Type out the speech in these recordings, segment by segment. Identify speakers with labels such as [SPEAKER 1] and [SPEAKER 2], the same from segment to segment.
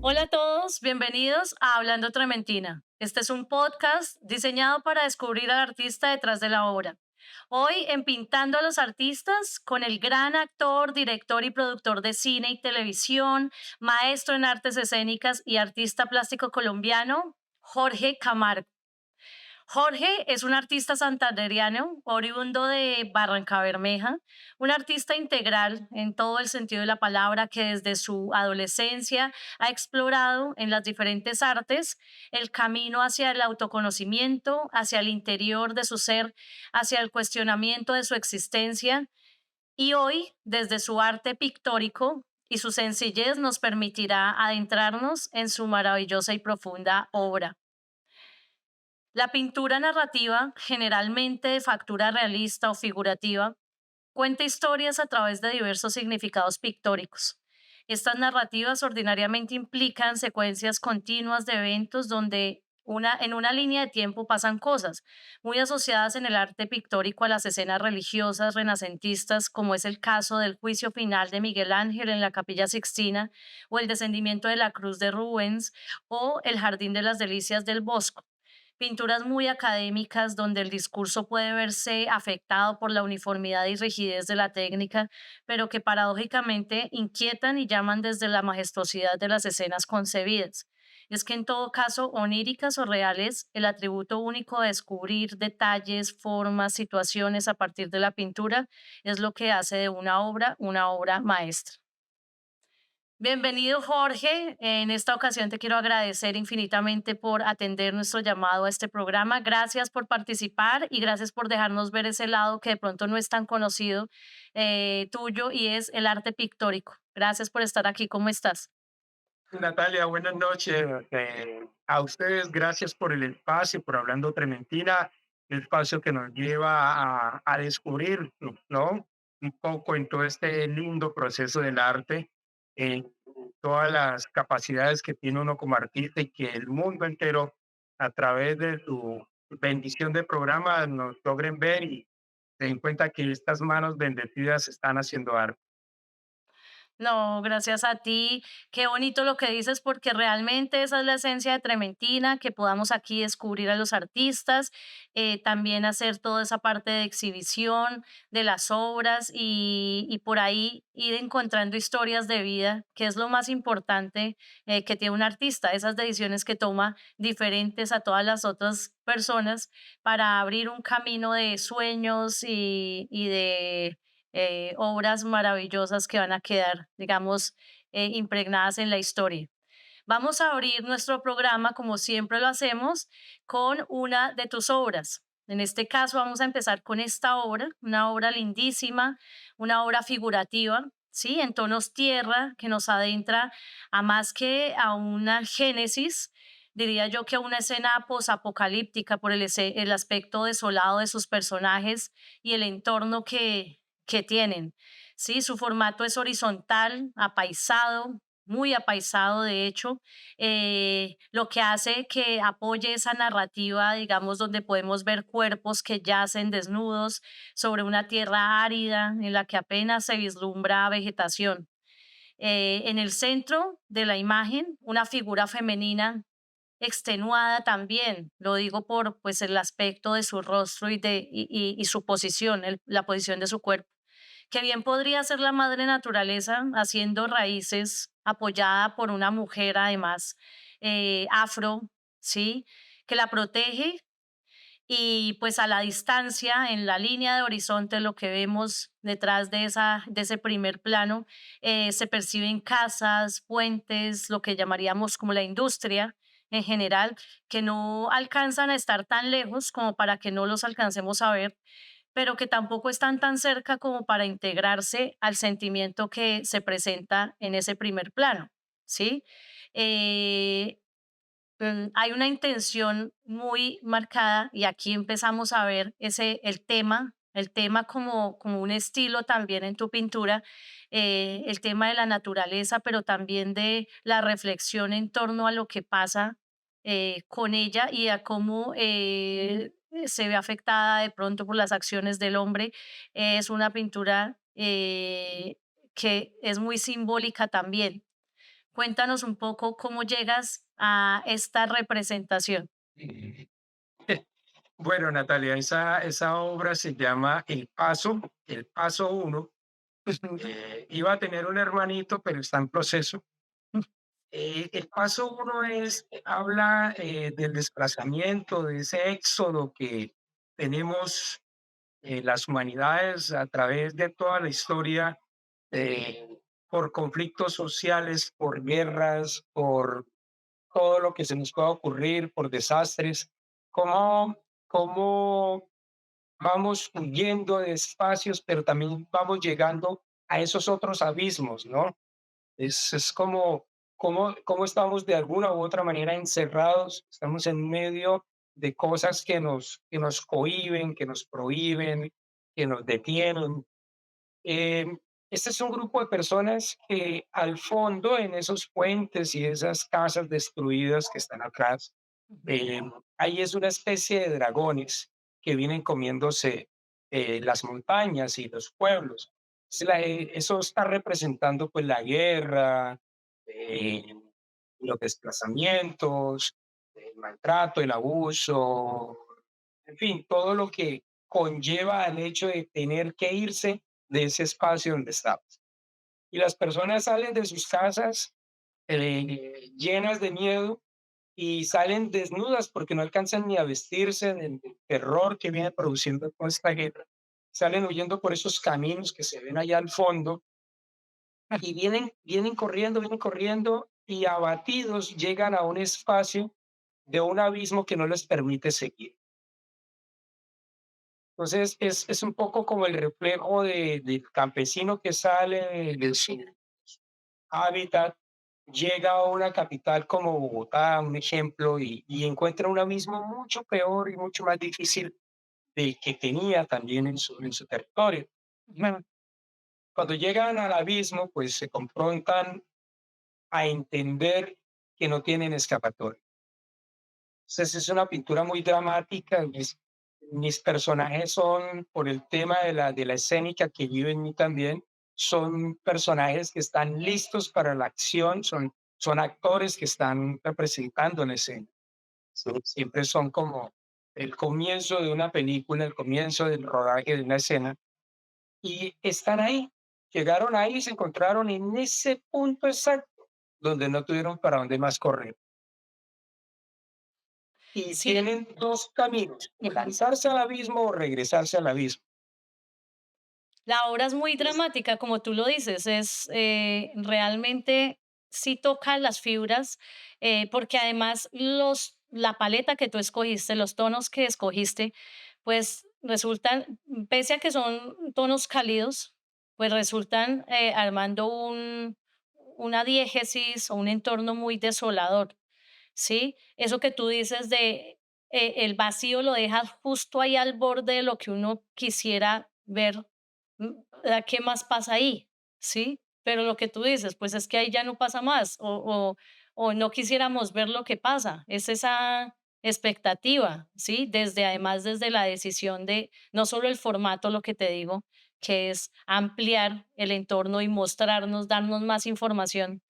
[SPEAKER 1] Hola a todos, bienvenidos a Hablando Trementina. Este es un podcast diseñado para descubrir al artista detrás de la obra. Hoy en Pintando a los Artistas con el gran actor, director y productor de cine y televisión, maestro en artes escénicas y artista plástico colombiano, Jorge Camargo. Jorge es un artista santandereano, oriundo de Barranca Bermeja, un artista integral en todo el sentido de la palabra que desde su adolescencia ha explorado en las diferentes artes el camino hacia el autoconocimiento, hacia el interior de su ser, hacia el cuestionamiento de su existencia y hoy, desde su arte pictórico y su sencillez, nos permitirá adentrarnos en su maravillosa y profunda obra. La pintura narrativa, generalmente de factura realista o figurativa, cuenta historias a través de diversos significados pictóricos. Estas narrativas ordinariamente implican secuencias continuas de eventos donde en una línea de tiempo pasan cosas, muy asociadas en el arte pictórico a las escenas religiosas renacentistas, como es el caso del juicio final de Miguel Ángel en la Capilla Sixtina, o el descendimiento de la cruz de Rubens, o el Jardín de las Delicias del Bosco. Pinturas muy académicas donde el discurso puede verse afectado por la uniformidad y rigidez de la técnica, pero que paradójicamente inquietan y llaman desde la majestuosidad de las escenas concebidas. Es que en todo caso, oníricas o reales, el atributo único de descubrir detalles, formas, situaciones a partir de la pintura es lo que hace de una obra maestra. Bienvenido, Jorge. En esta ocasión te quiero agradecer infinitamente por atender nuestro llamado a este programa. Gracias por participar y gracias por dejarnos ver ese lado que de pronto no es tan conocido tuyo y es el arte pictórico. Gracias por estar aquí. ¿Cómo estás?
[SPEAKER 2] Natalia, buenas noches. A ustedes, gracias por el espacio, por Hablando Trementina, el espacio que nos lleva a descubrir, ¿no? Un poco en todo este lindo proceso del arte, en todas las capacidades que tiene uno como artista y que el mundo entero, a través de su bendición de programa, nos logren ver y se den cuenta que estas manos bendecidas están haciendo arte.
[SPEAKER 1] No, gracias a ti. Qué bonito lo que dices, porque realmente esa es la esencia de Trementina, que podamos aquí descubrir a los artistas, también hacer toda esa parte de exhibición de las obras y por ahí ir encontrando historias de vida, que es lo más importante que tiene un artista, esas decisiones que toma diferentes a todas las otras personas para abrir un camino de sueños y de obras maravillosas que van a quedar, digamos, impregnadas en la historia. Vamos a abrir nuestro programa, como siempre lo hacemos, con una de tus obras. En este caso vamos a empezar con esta obra, una obra lindísima, una obra figurativa, ¿sí? En tonos tierra, que nos adentra a más que a una génesis, diría yo que a una escena posapocalíptica por el aspecto desolado de sus personajes y el entorno que tienen. Sí, su formato es horizontal, apaisado, muy apaisado de hecho, lo que hace que apoye esa narrativa, digamos, donde podemos ver cuerpos que yacen desnudos sobre una tierra árida en la que apenas se vislumbra vegetación. En el centro de la imagen, una figura femenina extenuada también, lo digo por pues el aspecto de su rostro y su posición, la posición de su cuerpo, que bien podría ser la madre naturaleza haciendo raíces apoyada por una mujer además afro, ¿sí? Que la protege y pues a la distancia, en la línea de horizonte, lo que vemos detrás de ese primer plano, se perciben casas, puentes, lo que llamaríamos como la industria en general, que no alcanzan a estar tan lejos como para que no los alcancemos a ver, pero que tampoco están tan cerca como para integrarse al sentimiento que se presenta en ese primer plano, ¿sí? Eh, hay una intención muy marcada y aquí empezamos a ver el tema como un estilo también en tu pintura, el tema de la naturaleza, pero también de la reflexión en torno a lo que pasa con ella y a cómo se ve afectada de pronto por las acciones del hombre. Es una pintura que es muy simbólica también Cuéntanos un poco cómo llegas a esta representación.
[SPEAKER 2] Bueno, Natalia, esa obra se llama El Paso Uno. Iba a tener un hermanito, pero está en proceso. El paso uno habla del desplazamiento, de ese éxodo que tenemos las humanidades a través de toda la historia, por conflictos sociales, por guerras, por todo lo que se nos pueda ocurrir, por desastres. ¿Cómo vamos huyendo de espacios, pero también vamos llegando a esos otros abismos, ¿no? Es como cómo estamos de alguna u otra manera encerrados, estamos en medio de cosas que nos cohíben, que nos prohíben, que nos detienen. Este es un grupo de personas que al fondo, en esos puentes y esas casas destruidas que están atrás, eh, ahí es una especie de dragones que vienen comiéndose las montañas y los pueblos. Eso está representando pues la guerra, eh, los desplazamientos, el maltrato, el abuso, en fin, todo lo que conlleva al hecho de tener que irse de ese espacio donde estamos. Y las personas salen de sus casas llenas de miedo y salen desnudas porque no alcanzan ni a vestirse del terror que viene produciendo toda esta guerra. Salen huyendo por esos caminos que se ven allá al fondo y vienen corriendo y abatidos llegan a un espacio de un abismo que no les permite seguir. Entonces es un poco como el reflejo del campesino que sale de su hábitat, llega a una capital como Bogotá, un ejemplo, y encuentra un abismo mucho peor y mucho más difícil del que tenía también en su territorio. Bueno, cuando llegan al abismo, pues se confrontan a entender que no tienen escapatoria. Entonces es una pintura muy dramática. Mis personajes son, por el tema de la escénica que vive en mí también, son personajes que están listos para la acción, son actores que están representando la escena. Sí, siempre son como el comienzo de una película, el comienzo del rodaje de una escena, y están ahí. Llegaron ahí y se encontraron en ese punto exacto donde no tuvieron para dónde más correr. Y
[SPEAKER 1] Sí,
[SPEAKER 2] tienen 2 caminos, lanzarse al abismo o regresarse al abismo.
[SPEAKER 1] la obra es muy
[SPEAKER 2] Es
[SPEAKER 1] dramática, como tú lo dices, es realmente sí toca las fibras, porque además la paleta que tú escogiste, los tonos que escogiste, pues resultan, pese a que son tonos cálidos, pues resultan armando una diégesis o un entorno muy desolador. ¿Sí? Eso que tú dices de el vacío lo dejas justo ahí al borde de lo que uno quisiera ver. ¿Qué más pasa ahí? ¿Sí? Pero lo que tú dices, pues es que ahí ya no pasa más o no quisiéramos ver lo que pasa. Es esa expectativa, ¿sí? Desde además desde la decisión de no solo el formato, lo que te digo, que es ampliar el entorno y mostrarnos, darnos más información,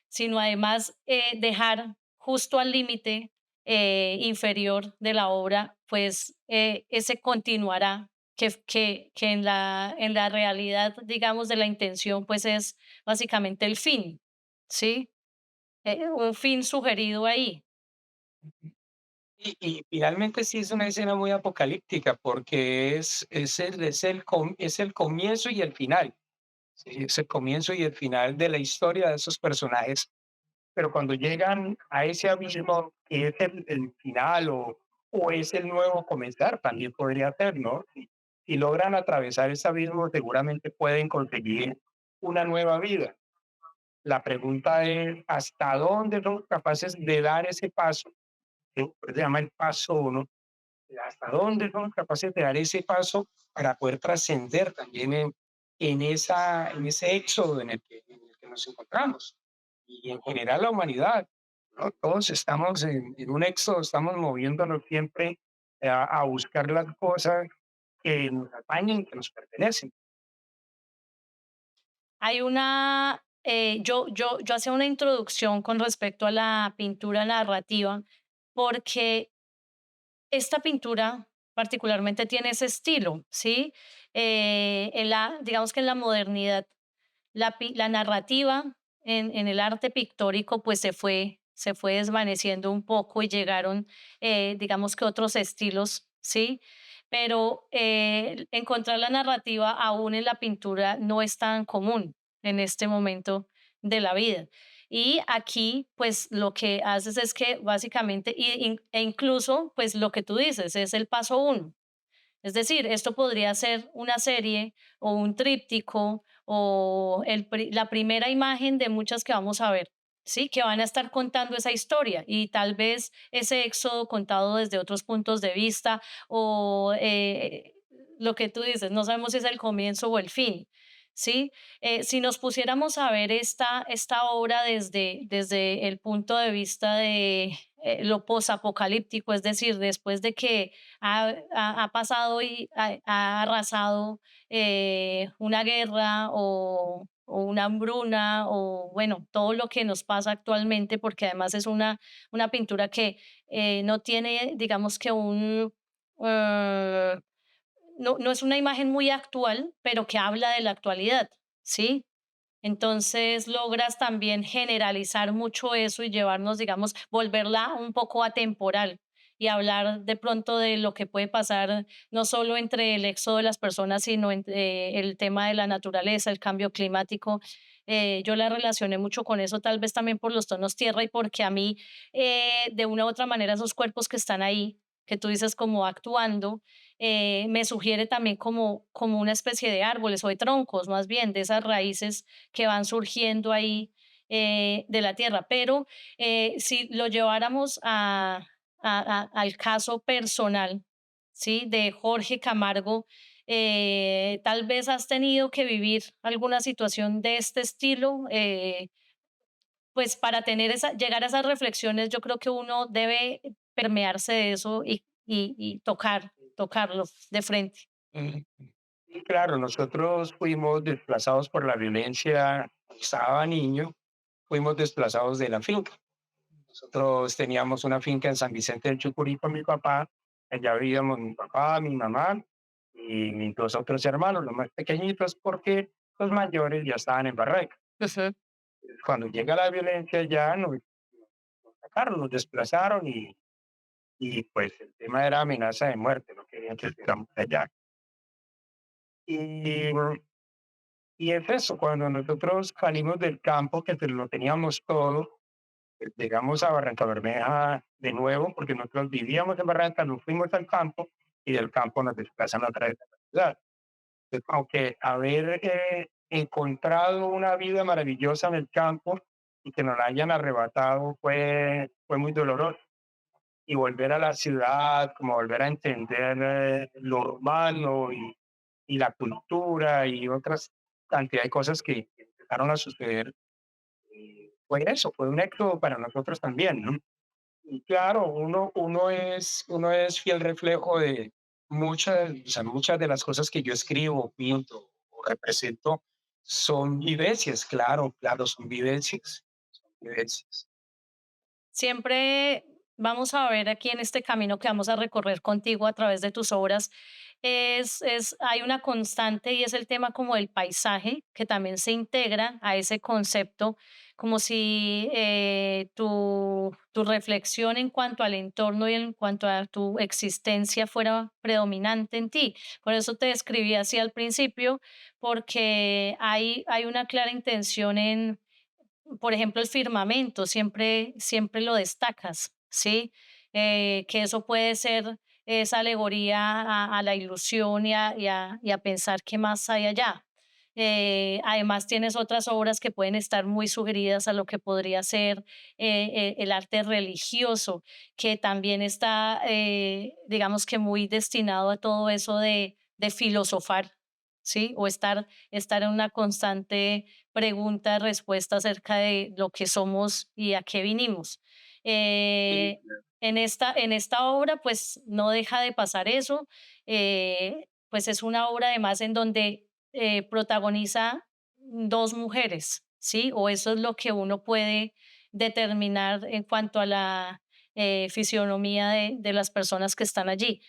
[SPEAKER 1] sino además dejar justo al límite inferior de la obra, pues ese continuará, que en la realidad, digamos, de la intención, pues es básicamente el fin, ¿sí? Un fin sugerido ahí.
[SPEAKER 2] y finalmente sí es una escena muy apocalíptica, porque es el comienzo y el final, ¿sí? Es el comienzo y el final de la historia de esos personajes, pero cuando llegan a ese abismo, que es el final o es el nuevo comenzar, también podría ser, ¿no? Si logran atravesar ese abismo, seguramente pueden conseguir una nueva vida. La pregunta es, ¿hasta dónde somos capaces de dar ese paso? Que se llama el paso uno. ¿Hasta dónde somos capaces de dar ese paso para poder trascender también en ese éxodo en el que nos encontramos? Y en general la humanidad, ¿no? Todos estamos en un éxodo, estamos moviéndonos siempre a buscar las cosas que nos apañen, que nos pertenecen.
[SPEAKER 1] Hay una yo hacía una introducción con respecto a la pintura narrativa, porque esta pintura particularmente tiene ese estilo, ¿sí? Digamos que en la modernidad, la narrativa en el arte pictórico pues se fue desvaneciendo un poco y llegaron, digamos que otros estilos, ¿sí? Pero encontrar la narrativa aún en la pintura no es tan común en este momento de la vida. Y aquí, pues lo que haces es que básicamente, e incluso, pues lo que tú dices es el paso uno. Es decir, esto podría ser una serie o un tríptico o la primera imagen de muchas que vamos a ver, ¿sí? Que van a estar contando esa historia y tal vez ese éxodo contado desde otros puntos de vista o lo que tú dices, no sabemos si es el comienzo o el fin, ¿sí? Si nos pusiéramos a ver esta obra desde el punto de vista de lo posapocalíptico, es decir, después de que ha pasado y ha arrasado una guerra o una hambruna o bueno, todo lo que nos pasa actualmente, porque además es una pintura que no tiene, digamos que eh, no es una imagen muy actual, pero que habla de la actualidad, ¿sí? Entonces logras también generalizar mucho eso y llevarnos, digamos, volverla un poco atemporal y hablar de pronto de lo que puede pasar no solo entre el éxodo de las personas, sino entre el tema de la naturaleza, el cambio climático. Yo la relacioné mucho con eso, tal vez también por los tonos tierra y porque a mí, de una u otra manera, esos cuerpos que están ahí, que tú dices como actuando, me sugiere también como una especie de árboles o de troncos, más bien, de esas raíces que van surgiendo ahí de la tierra. Pero si lo lleváramos al caso personal, ¿sí? De Jorge Camargo, tal vez has tenido que vivir alguna situación de este estilo, pues para tener llegar a esas reflexiones, yo creo que uno debe permearse de eso y tocarlo de frente.
[SPEAKER 2] Mm, y claro, nosotros fuimos desplazados por la violencia, cuando estaba niño, fuimos desplazados de la finca. Nosotros teníamos una finca en San Vicente del Chucurí con mi papá, allá vivíamos mi papá, mi mamá y mis dos otros hermanos, los más pequeñitos, porque los mayores ya estaban en Barranca.
[SPEAKER 1] Ujú.
[SPEAKER 2] Cuando llega la violencia ya nos sacaron, nos desplazaron y pues el tema era amenaza de muerte, no querían que estuviéramos allá. Y, y es eso, cuando nosotros salimos del campo, que lo teníamos todo, llegamos a Barranca Bermeja de nuevo, porque nosotros vivíamos en Barranca, nos fuimos al campo y del campo nos desplazan otra vez a la ciudad. Entonces, aunque haber encontrado una vida maravillosa en el campo y que nos la hayan arrebatado fue muy doloroso. Y volver a la ciudad, como volver a entender lo urbano y la cultura y otras cantidad de cosas que empezaron a suceder, fue eso, fue un éxodo para nosotros también, ¿no? Y claro, uno es fiel reflejo de muchas, o sea, muchas de las cosas que yo escribo, pinto o represento son vivencias, claro, claro, son vivencias, son vivencias.
[SPEAKER 1] Siempre vamos a ver aquí en este camino que vamos a recorrer contigo a través de tus obras, hay una constante y es el tema como el paisaje, que también se integra a ese concepto, como si tu reflexión en cuanto al entorno y en cuanto a tu existencia fuera predominante en ti. Por eso te describí así al principio, porque hay una clara intención por ejemplo, el firmamento, siempre lo destacas, ¿sí? Que eso puede ser esa alegoría a la ilusión y a pensar qué más hay allá. Además, tienes otras obras que pueden estar muy sugeridas a lo que podría ser el arte religioso, que también está, digamos que muy destinado a todo eso de filosofar, ¿sí? O estar en una constante pregunta, respuesta acerca de lo que somos y a qué vinimos.
[SPEAKER 2] Sí,
[SPEAKER 1] Eh, en esta obra, pues no deja de pasar eso, pues es una obra además en donde protagoniza dos mujeres, ¿sí? O eso es lo que uno puede determinar en cuanto a la fisionomía de las personas que están allí.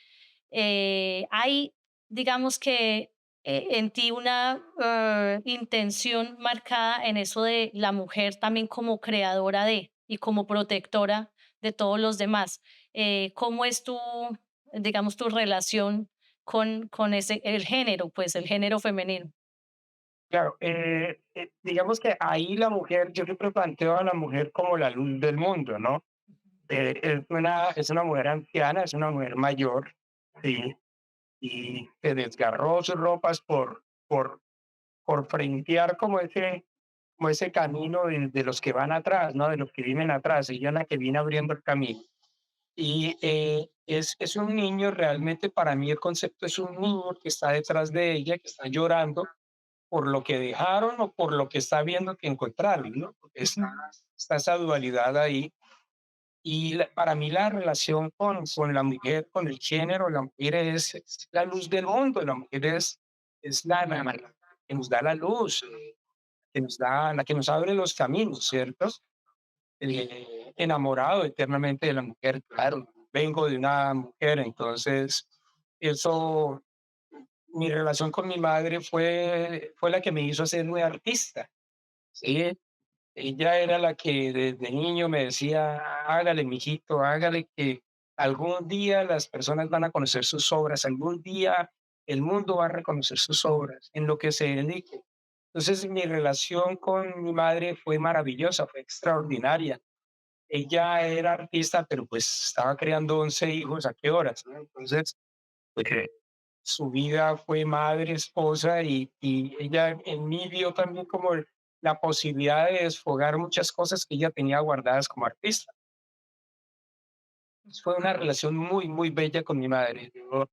[SPEAKER 1] Hay, digamos que en ti una intención marcada en eso de la mujer también como creadora de y como protectora de todos los demás. ¿Cómo es tu, digamos, tu relación con ese, el género, pues el género femenino?
[SPEAKER 2] Claro, digamos que ahí la mujer, yo siempre planteo a la mujer como la luz del mundo, ¿no? Es una mujer anciana, es una mujer mayor, sí, y se desgarró sus ropas por frentear como ese camino de los que van atrás, ¿no? De los que vienen atrás, ella es la que viene abriendo el camino. Y es un niño, realmente para mí el concepto es un niño que está detrás de ella, que está llorando por lo que dejaron o por lo que está viendo que encontraron, ¿no? Porque está esa dualidad ahí. Y para mí la relación con la mujer, con el género, la mujer es la luz del mundo, la mujer es la que nos da la luz, que nos da, la que nos abre los caminos, ¿cierto? Enamorado eternamente de la mujer, claro, vengo de una mujer, entonces eso, mi relación con mi madre fue la que me hizo ser muy artista, ¿sí? Ella era la que desde niño me decía: "Hágale, mijito, hágale, que algún día las personas van a conocer sus obras, algún día el mundo va a reconocer sus obras, en lo que se dedique". Entonces, mi relación con mi madre fue maravillosa, fue extraordinaria. Ella era artista, pero, pues, estaba creando 11 hijos, ¿a qué horas?, ¿no? Entonces, pues, su vida fue madre, esposa, y ella en mí vio también como la posibilidad de desfogar muchas cosas que ella tenía guardadas como artista. Fue una relación muy, muy bella con mi madre. Yo,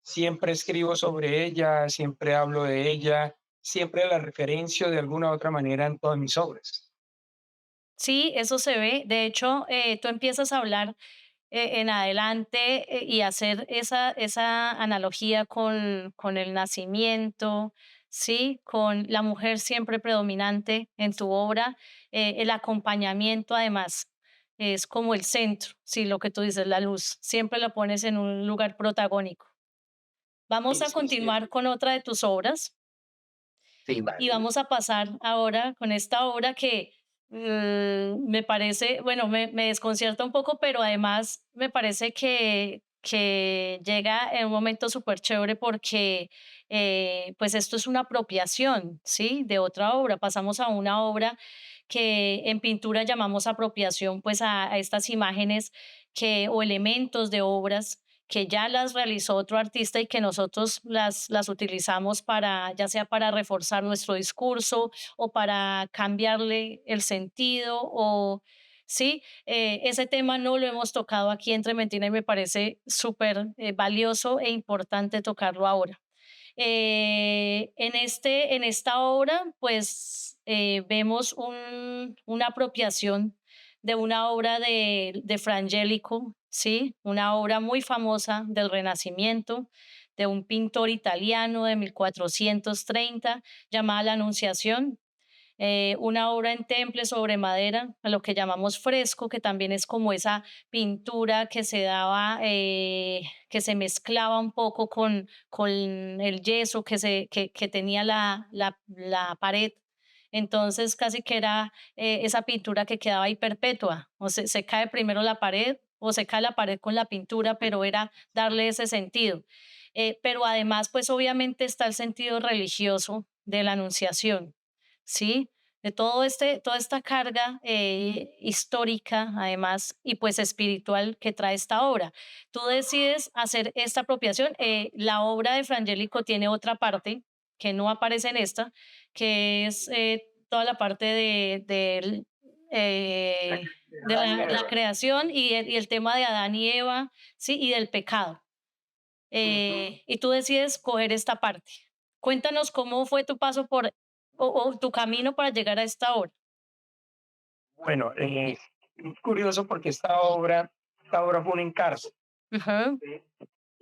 [SPEAKER 2] siempre escribo sobre ella, siempre hablo de ella, siempre la referencio de alguna u otra manera en todas mis obras.
[SPEAKER 1] Sí, eso se ve. De hecho, tú empiezas a hablar en adelante y hacer esa analogía con el nacimiento, ¿sí? Con la mujer siempre predominante en tu obra, el acompañamiento además es como el centro, sí, lo que tú dices, la luz, siempre la pones en un lugar protagónico. Vamos
[SPEAKER 2] Sí,
[SPEAKER 1] a
[SPEAKER 2] sí, sí.
[SPEAKER 1] continuar con otra de tus obras
[SPEAKER 2] Sí,
[SPEAKER 1] y
[SPEAKER 2] vale.
[SPEAKER 1] vamos a pasar ahora con esta obra que me parece, bueno, me desconcierta un poco, pero además me parece que llega en un momento súper chévere porque pues esto es una apropiación, ¿sí? De otra obra. Pasamos a una obra que en pintura llamamos apropiación, pues a estas imágenes que, o elementos de obras que ya las realizó otro artista y que nosotros las utilizamos para, ya sea para reforzar nuestro discurso o para cambiarle el sentido o sí, ese tema no lo hemos tocado aquí entre Mentina y me parece súper valioso e importante tocarlo ahora. En esta obra, pues vemos una apropiación de una obra de Frangélico, ¿sí? Una obra muy famosa del Renacimiento, de un pintor italiano de 1430 llamada La Anunciación, una obra en temple sobre madera, a lo que llamamos fresco, que también es como esa pintura que se daba, que se mezclaba un poco con el yeso que tenía la pared. Entonces casi que era esa pintura que quedaba ahí perpetua, o se cae primero la pared o se cae la pared con la pintura, pero era darle ese sentido. Pero además, pues obviamente está el sentido religioso de la anunciación, ¿sí? De toda esta carga histórica, además, y pues espiritual que trae esta obra. Tú decides hacer esta apropiación. La obra de Frangélico tiene otra parte que no aparece en esta, que es toda la parte de la creación y el tema de Adán y Eva, ¿sí? Y del pecado.
[SPEAKER 2] Ujú.
[SPEAKER 1] Y tú decides coger esta parte. Cuéntanos cómo fue tu paso por o tu camino para llegar a esta obra.
[SPEAKER 2] Bueno, es curioso porque esta obra fue un encargo,
[SPEAKER 1] Ujú,
[SPEAKER 2] ¿sí?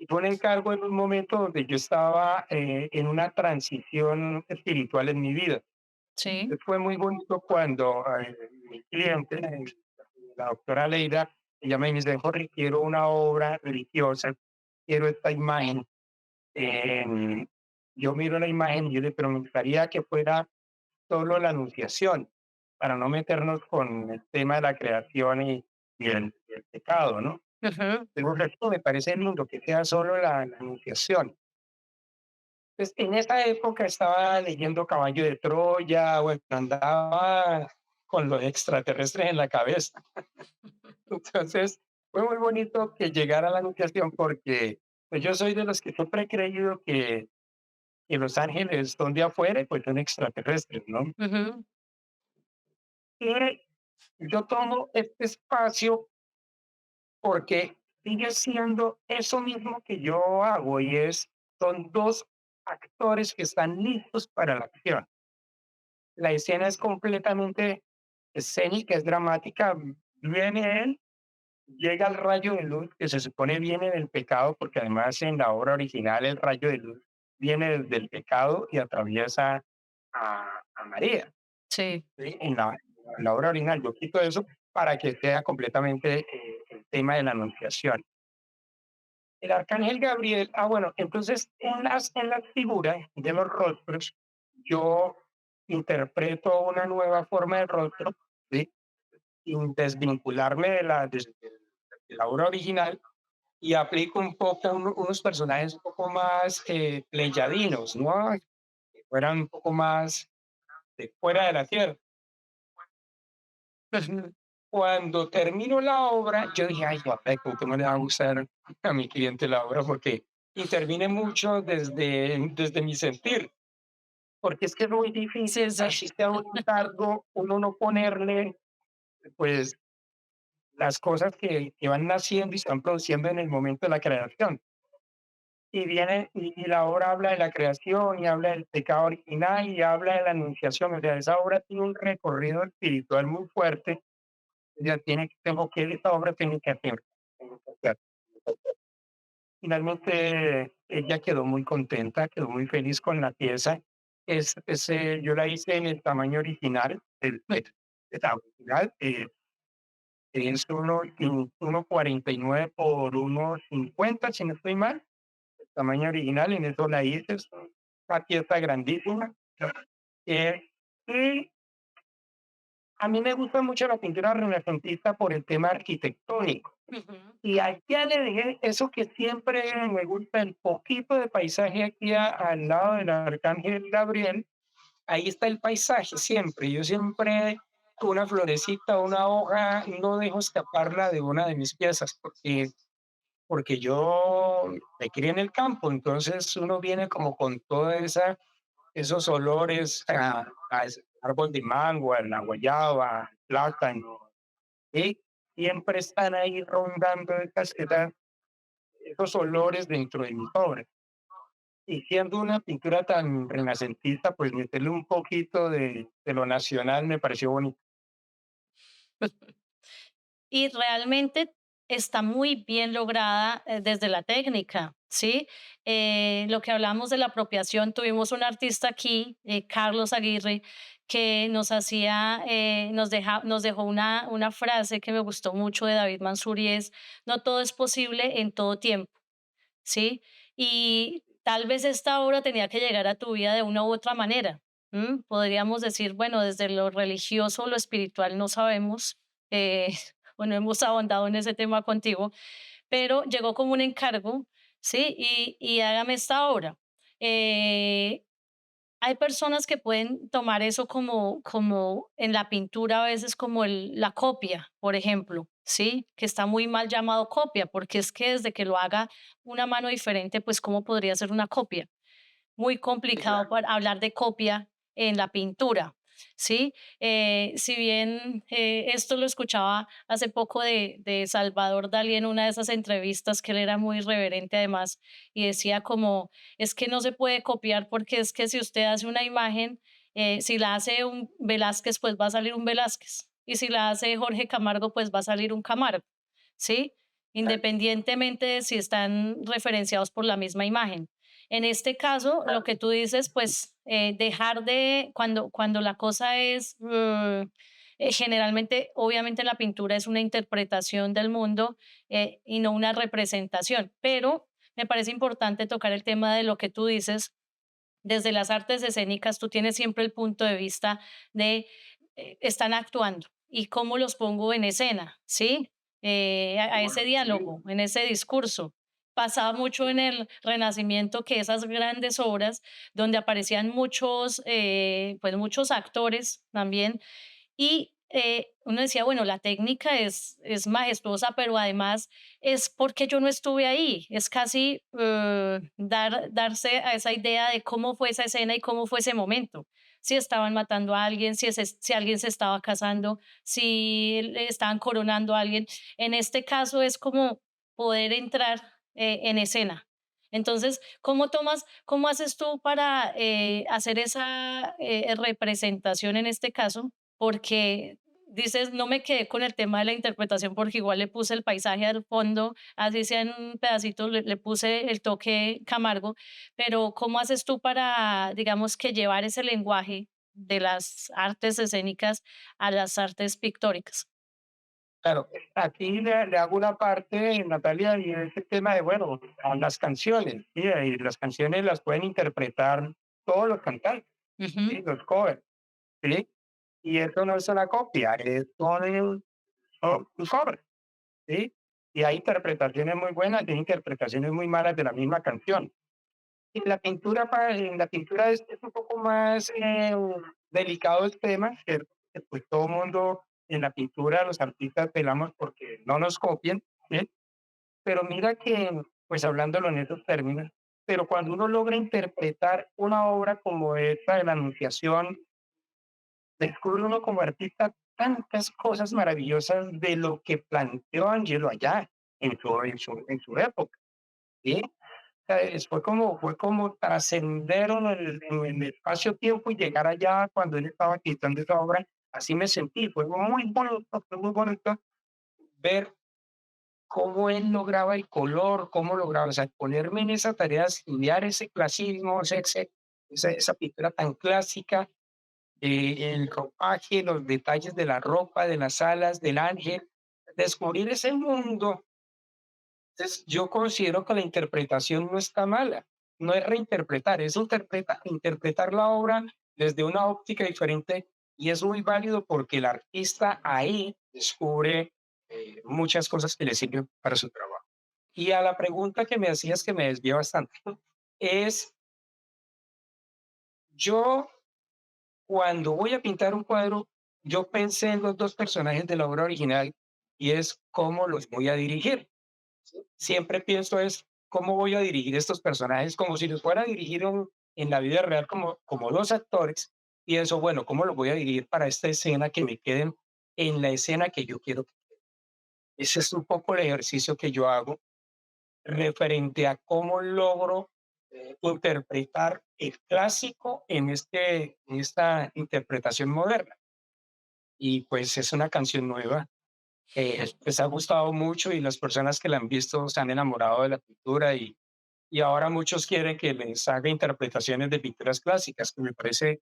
[SPEAKER 2] Y fue un encargo en un momento donde yo estaba en una transición espiritual en mi vida.
[SPEAKER 1] Sí.
[SPEAKER 2] Fue muy bonito cuando mi cliente, la doctora Leida, ella me dice: "Jorge, quiero una obra religiosa, quiero esta imagen". Em, yo miro la imagen y yo le pero me gustaría que fuera solo la anunciación, para no meternos con el tema de la creación y el pecado, ¿no?
[SPEAKER 1] Ujú.
[SPEAKER 2] Pero esto me parece lindo, que sea solo la anunciación. Pues, en esa época estaba leyendo Caballo de Troya, bueno, andaba con los extraterrestres en la cabeza. Entonces, fue muy bonito que llegara la anunciación porque, pues, yo soy de los que siempre he creído que los ángeles son de afuera y, pues, son extraterrestres, ¿no?
[SPEAKER 1] Ujú.
[SPEAKER 2] Y yo tomo este espacio porque sigue siendo eso mismo que yo hago, y son 2 actores que están listos para la acción. La escena es completamente escénica, es dramática. Viene él, llega el rayo de luz, que se supone viene del pecado, porque además en la obra original el rayo de luz viene del pecado y atraviesa a María,
[SPEAKER 1] Sí.
[SPEAKER 2] ¿sí? En la obra original, yo quito eso para que sea completamente el tema de la anunciación. El arcángel Gabriel, bueno, entonces en las figuras de los rostros, yo interpreto una nueva forma de rostro, ¿sí? Sin desvincularme de la obra original y aplico un poco unos personajes un poco más pleyadinos, ¿no? Que fueran un poco más de fuera de la tierra.
[SPEAKER 1] Ujú.
[SPEAKER 2] Cuando termino la obra, yo dije: "Ay, ¿cómo le va a gustar a mi cliente la obra?", porque interviene mucho desde mi sentir, porque es que es muy
[SPEAKER 1] Sí,
[SPEAKER 2] difícil,
[SPEAKER 1] eso.
[SPEAKER 2] así sea un encargo, uno no ponerle, pues, las cosas que van naciendo y se van produciendo en el momento de la creación. Y viene y la obra habla de la creación, y habla del pecado original, y habla de la anunciación. O sea, esa obra tiene un recorrido espiritual muy fuerte. Ya esta obra tiene que hacer. Tengo que hacer. Finalmente, ella quedó muy contenta, quedó muy feliz con la pieza. Yo la hice en el tamaño original, el la original, es 1,49 por 1,50, si no estoy mal, el tamaño original, en eso la hice, es una pieza grandísima. Eh, y a mí me gusta mucho la pintura renacentista por el tema arquitectónico.
[SPEAKER 1] Ujú.
[SPEAKER 2] Y aquí le dije eso que siempre me gusta, el poquito de paisaje aquí al lado del arcángel Gabriel, ahí está el paisaje siempre. Yo siempre una florecita, una hoja, no dejo escaparla de una de mis piezas, porque yo me crié en el campo, entonces uno viene como con toda esos olores a ese árbol de mango, a la guayaba, plátano, y siempre están ahí rondando esos olores dentro de mis obras. Y siendo una pintura tan renacentista, pues meterle un poquito de lo nacional me pareció bonito.
[SPEAKER 1] Y realmente está muy bien lograda desde la técnica, ¿sí? Lo que hablamos de la apropiación, tuvimos un artista aquí, Carlos Aguirre, que nos hacía, nos dejó una frase que me gustó mucho de David Mansur y es, no todo es posible en todo tiempo, ¿sí? Y tal vez esta obra tenía que llegar a tu vida de una u otra manera. Podríamos decir, bueno, desde lo religioso, lo espiritual no sabemos, eh, o no hemos ahondado en ese tema contigo, pero llegó como un encargo, ¿sí? Y hágame esta obra. Eh, Hay personas que pueden tomar eso como en la pintura a veces como la copia, por ejemplo, ¿sí? Que está muy mal llamado copia, porque es que desde que lo haga una mano diferente, pues ¿cómo podría ser una copia? Muy
[SPEAKER 2] Sí,
[SPEAKER 1] complicado
[SPEAKER 2] claro.
[SPEAKER 1] para hablar de copia en la pintura, ¿sí? Si bien esto lo escuchaba hace poco de Salvador Dalí en una de esas entrevistas, que él era muy reverente además, y decía como, es que no se puede copiar porque es que si usted hace una imagen, si la hace un Velázquez, pues va a salir un Velázquez, y si la hace Jorge Camargo, pues va a salir un Camargo, ¿sí? Independientemente de si están referenciados por la misma imagen. En este caso, lo que tú dices, pues dejar de, cuando la cosa es, generalmente, obviamente la pintura es una interpretación del mundo y no una representación, pero me parece importante tocar el tema de lo que tú dices. Desde las artes escénicas, tú tienes siempre el punto de vista de están actuando y cómo los pongo en escena, ¿sí? A ese
[SPEAKER 2] Sí,
[SPEAKER 1] diálogo, en ese discurso. Pasaba mucho en el Renacimiento que esas grandes obras donde aparecían muchos, pues muchos actores también y uno decía, bueno, la técnica es majestuosa, pero además es porque yo no estuve ahí. Es casi darse a esa idea de cómo fue esa escena y cómo fue ese momento. Si estaban matando a alguien, si alguien se estaba casando, si le estaban coronando a alguien. En este caso es como poder entrar en escena. Entonces, cómo haces tú para hacer esa representación en este caso? Porque dices, no me quedé con el tema de la interpretación porque igual le puse el paisaje al fondo, así sea en un pedacito, le puse el toque Camargo, pero ¿cómo haces tú para, digamos, que llevar ese lenguaje de las artes escénicas a las artes pictóricas?
[SPEAKER 2] claro. Aquí le hago una parte, Natalia, y es el tema de, bueno, a las canciones, ¿sí? Y las canciones las pueden interpretar todos los cantantes,
[SPEAKER 1] Ujú.
[SPEAKER 2] ¿sí? Los covers, ¿sí? Y eso no es una copia, es un cover, ¿sí? Y hay interpretaciones muy buenas y hay interpretaciones muy malas de la misma canción. Y en la pintura es un poco más delicado el tema, que pues todo mundo en la pintura, los artistas pelamos porque no nos copien, ¿sí? Pero mira que, pues hablándolo en esos términos, pero cuando uno logra interpretar una obra como esta de la Anunciación, descubre uno como artista tantas cosas maravillosas de lo que planteó Angelo allá en su época, ¿sí? Sea, fue como trascender en el espacio-tiempo y llegar allá cuando él estaba quitando esa obra. Así me sentí. Fue muy bonito ver cómo él lograba el color, cómo lograba, o sea, ponerme en esa tarea de estudiar ese clasismo, esa pintura tan clásica, el ropaje, los detalles de la ropa, de las alas, del ángel, descubrir ese mundo. Entonces, yo considero que la interpretación no está mala, no es reinterpretar, es interpretar la obra desde una óptica diferente y es muy válido porque el artista ahí descubre muchas cosas que le sirven para su trabajo. Y a la pregunta que me hacías, que me desvió bastante, es yo cuando voy a pintar un cuadro, yo pensé en los dos personajes de la obra original y es cómo los voy a dirigir. Siempre pienso es cómo voy a dirigir estos personajes, como si los fuera a dirigir en la vida real como dos actores. Pienso, bueno, ¿cómo los voy a dirigir para esta escena que me queden en la escena que yo quiero? Ese es un poco el ejercicio que yo hago referente a cómo logro interpretar el clásico en esta interpretación moderna. Y pues es una canción nueva. Les ha gustado mucho y las personas que la han visto se han enamorado de la pintura y ahora muchos quieren que les haga interpretaciones de pinturas clásicas, que me parece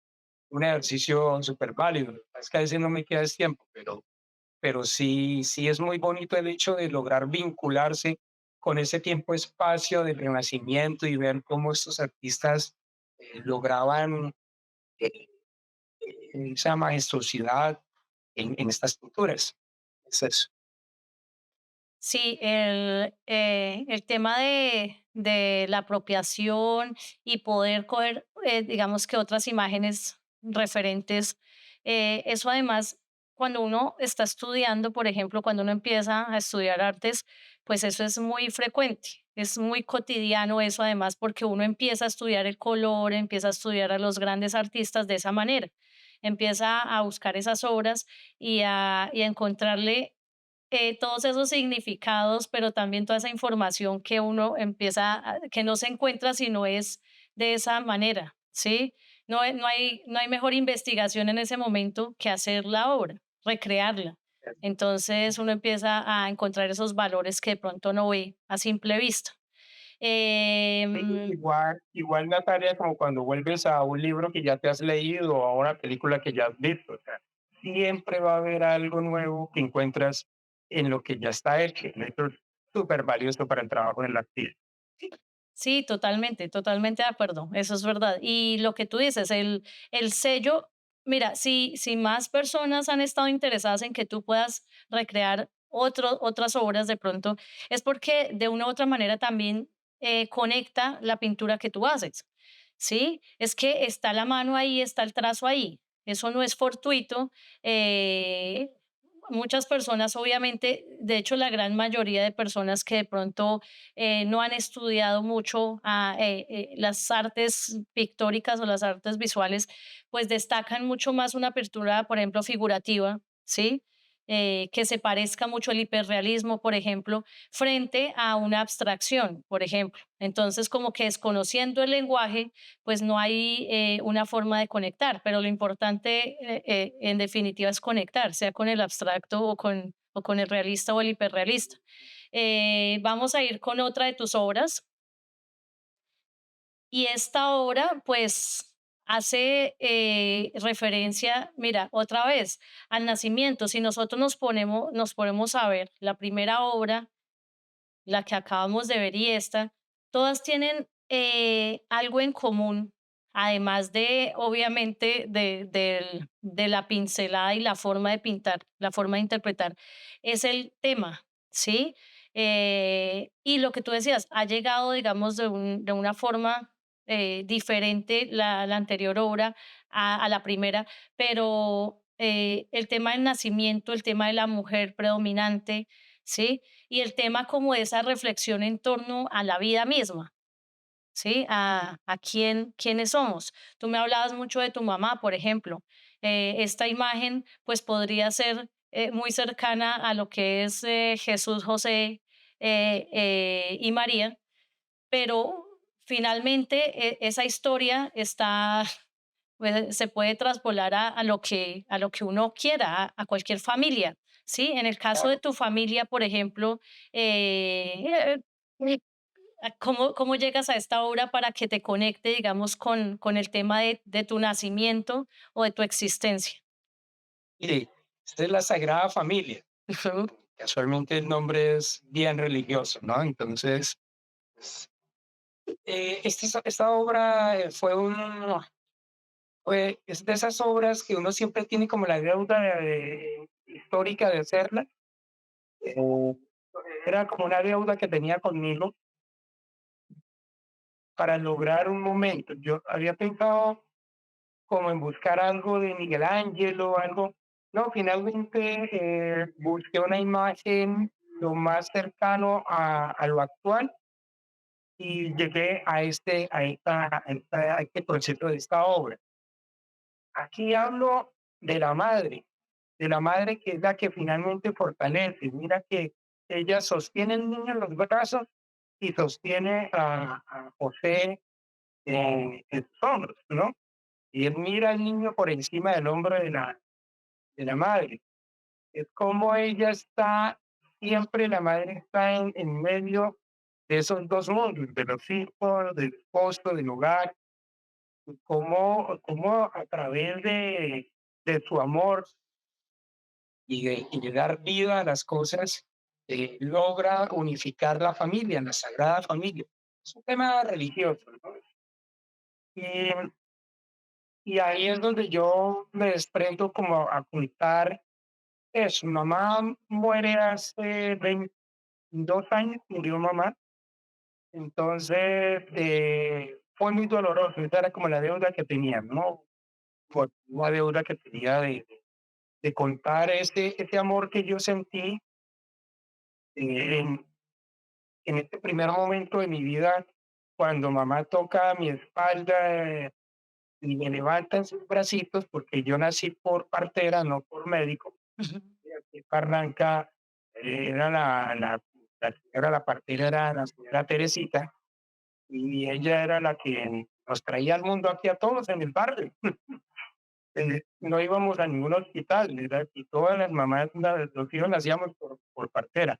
[SPEAKER 2] un ejercicio súper válido. Es que a veces no me queda es tiempo, pero sí, sí es muy bonito el hecho de lograr vincularse con ese tiempo-espacio del Renacimiento y ver cómo estos artistas lograban eh, esa majestuosidad en estas pinturas. Es eso.
[SPEAKER 1] Sí, el tema de la apropiación y poder coger, digamos que otras imágenes referentes, eso además, cuando uno está estudiando, por ejemplo, cuando uno empieza a estudiar artes, pues eso es muy frecuente, es muy cotidiano eso además, porque uno empieza a estudiar el color, empieza a estudiar a los grandes artistas de esa manera, empieza a buscar esas obras y a encontrarle todos esos significados, pero también toda esa información que uno que no se encuentra si no es de esa manera, ¿sí? No hay mejor investigación en ese momento que hacer la obra, recrearla. Entonces uno empieza a encontrar esos valores que de pronto no ve a simple vista.
[SPEAKER 2] Sí,
[SPEAKER 1] Em,
[SPEAKER 2] igual Natalia, como cuando vuelves a un libro que ya te has leído o a una película que ya has visto, o sea, siempre va a haber algo nuevo que encuentras en lo que ya está hecho. Esto es súper valioso para el trabajo en la actividad.
[SPEAKER 1] Sí, totalmente, totalmente de acuerdo, eso es verdad. Y lo que tú dices, el sello, mira, si más personas han estado interesadas en que tú puedas recrear otras obras de pronto, es porque de una u otra manera también conecta la pintura que tú haces, ¿sí? Es que está la mano ahí, está el trazo ahí, eso no es fortuito. eh, Muchas personas, obviamente, de hecho, la gran mayoría de personas que de pronto no han estudiado mucho las artes pictóricas o las artes visuales, pues destacan mucho más una apertura, por ejemplo, figurativa, ¿sí? Que se parezca mucho al hiperrealismo, por ejemplo, frente a una abstracción, por ejemplo. Entonces, como que desconociendo el lenguaje, pues no hay una forma de conectar, pero lo importante, en definitiva, es conectar, sea con el abstracto o con el realista o el hiperrealista. Vamos a ir con otra de tus obras. Y esta obra, pues, hace referencia, mira, otra vez, al nacimiento. Si nosotros nos ponemos a ver la primera obra, la que acabamos de ver y esta, todas tienen algo en común, además de, obviamente, de la pincelada y la forma de pintar, la forma de interpretar, es el tema, ¿sí? Y lo que tú decías, ha llegado, digamos, de una forma diferente la anterior obra a la primera, pero el tema del nacimiento, el tema de la mujer predominante, ¿sí? Y el tema como esa reflexión en torno a la vida misma, ¿sí? A quiénes somos. Tú me hablabas mucho de tu mamá, por ejemplo. Esta imagen, pues podría ser muy cercana a lo que es Jesús, José y María, pero finalmente esa historia está, pues, se puede traspolar a lo que uno quiera, a cualquier familia, ¿sí? En el caso de
[SPEAKER 2] Claro.
[SPEAKER 1] tu familia, por ejemplo, eh, ¿cómo llegas a esta obra para que te conecte, digamos, con el tema de tu nacimiento o de tu existencia?
[SPEAKER 2] Mire, esta es la Sagrada Familia.
[SPEAKER 1] Ujú,
[SPEAKER 2] Casualmente el nombre es bien religioso, ¿no? Entonces, esta obra es de esas obras que uno siempre tiene como la deuda histórica de hacerla. eh, Era como una deuda que tenía conmigo para lograr un momento. Yo había pensado como en buscar algo de Miguel Ángel o algo. No, finalmente busqué una imagen lo más cercano a lo actual y llegué a este concepto de esta obra. Aquí hablo de la madre que es la que finalmente fortalece. Mira que ella sostiene al niño en los brazos y sostiene a José en sus hombros, ¿no? Y él mira al niño por encima del hombro de la madre. Es como ella está, siempre la madre está en medio de esos dos mundos, de los hijos, del esposo, del hogar, y cómo a través de su amor y de dar vida a las cosas, logra unificar la familia, la sagrada familia. Es un tema religioso, ¿no? Y, y ahí es donde yo me desprendo como a contar eso. Mamá muere hace 22 años, murió mamá. Entonces, fue muy doloroso. Esa era como la deuda que tenía, ¿no? Fue una deuda que tenía de contar ese amor que yo sentí eh, en, en este primer momento de mi vida, cuando mamá toca mi espalda y me levanta en sus bracitos, porque yo nací por partera, no por médico.
[SPEAKER 1] ujú.
[SPEAKER 2] Y aquí en Barranca era la señora, la partera era la señora Teresita, y ella era la que nos traía al mundo aquí a todos en el barrio. No íbamos a ningún hospital, ¿verdad? Y todas las mamás, los hijos nacíamos por partera.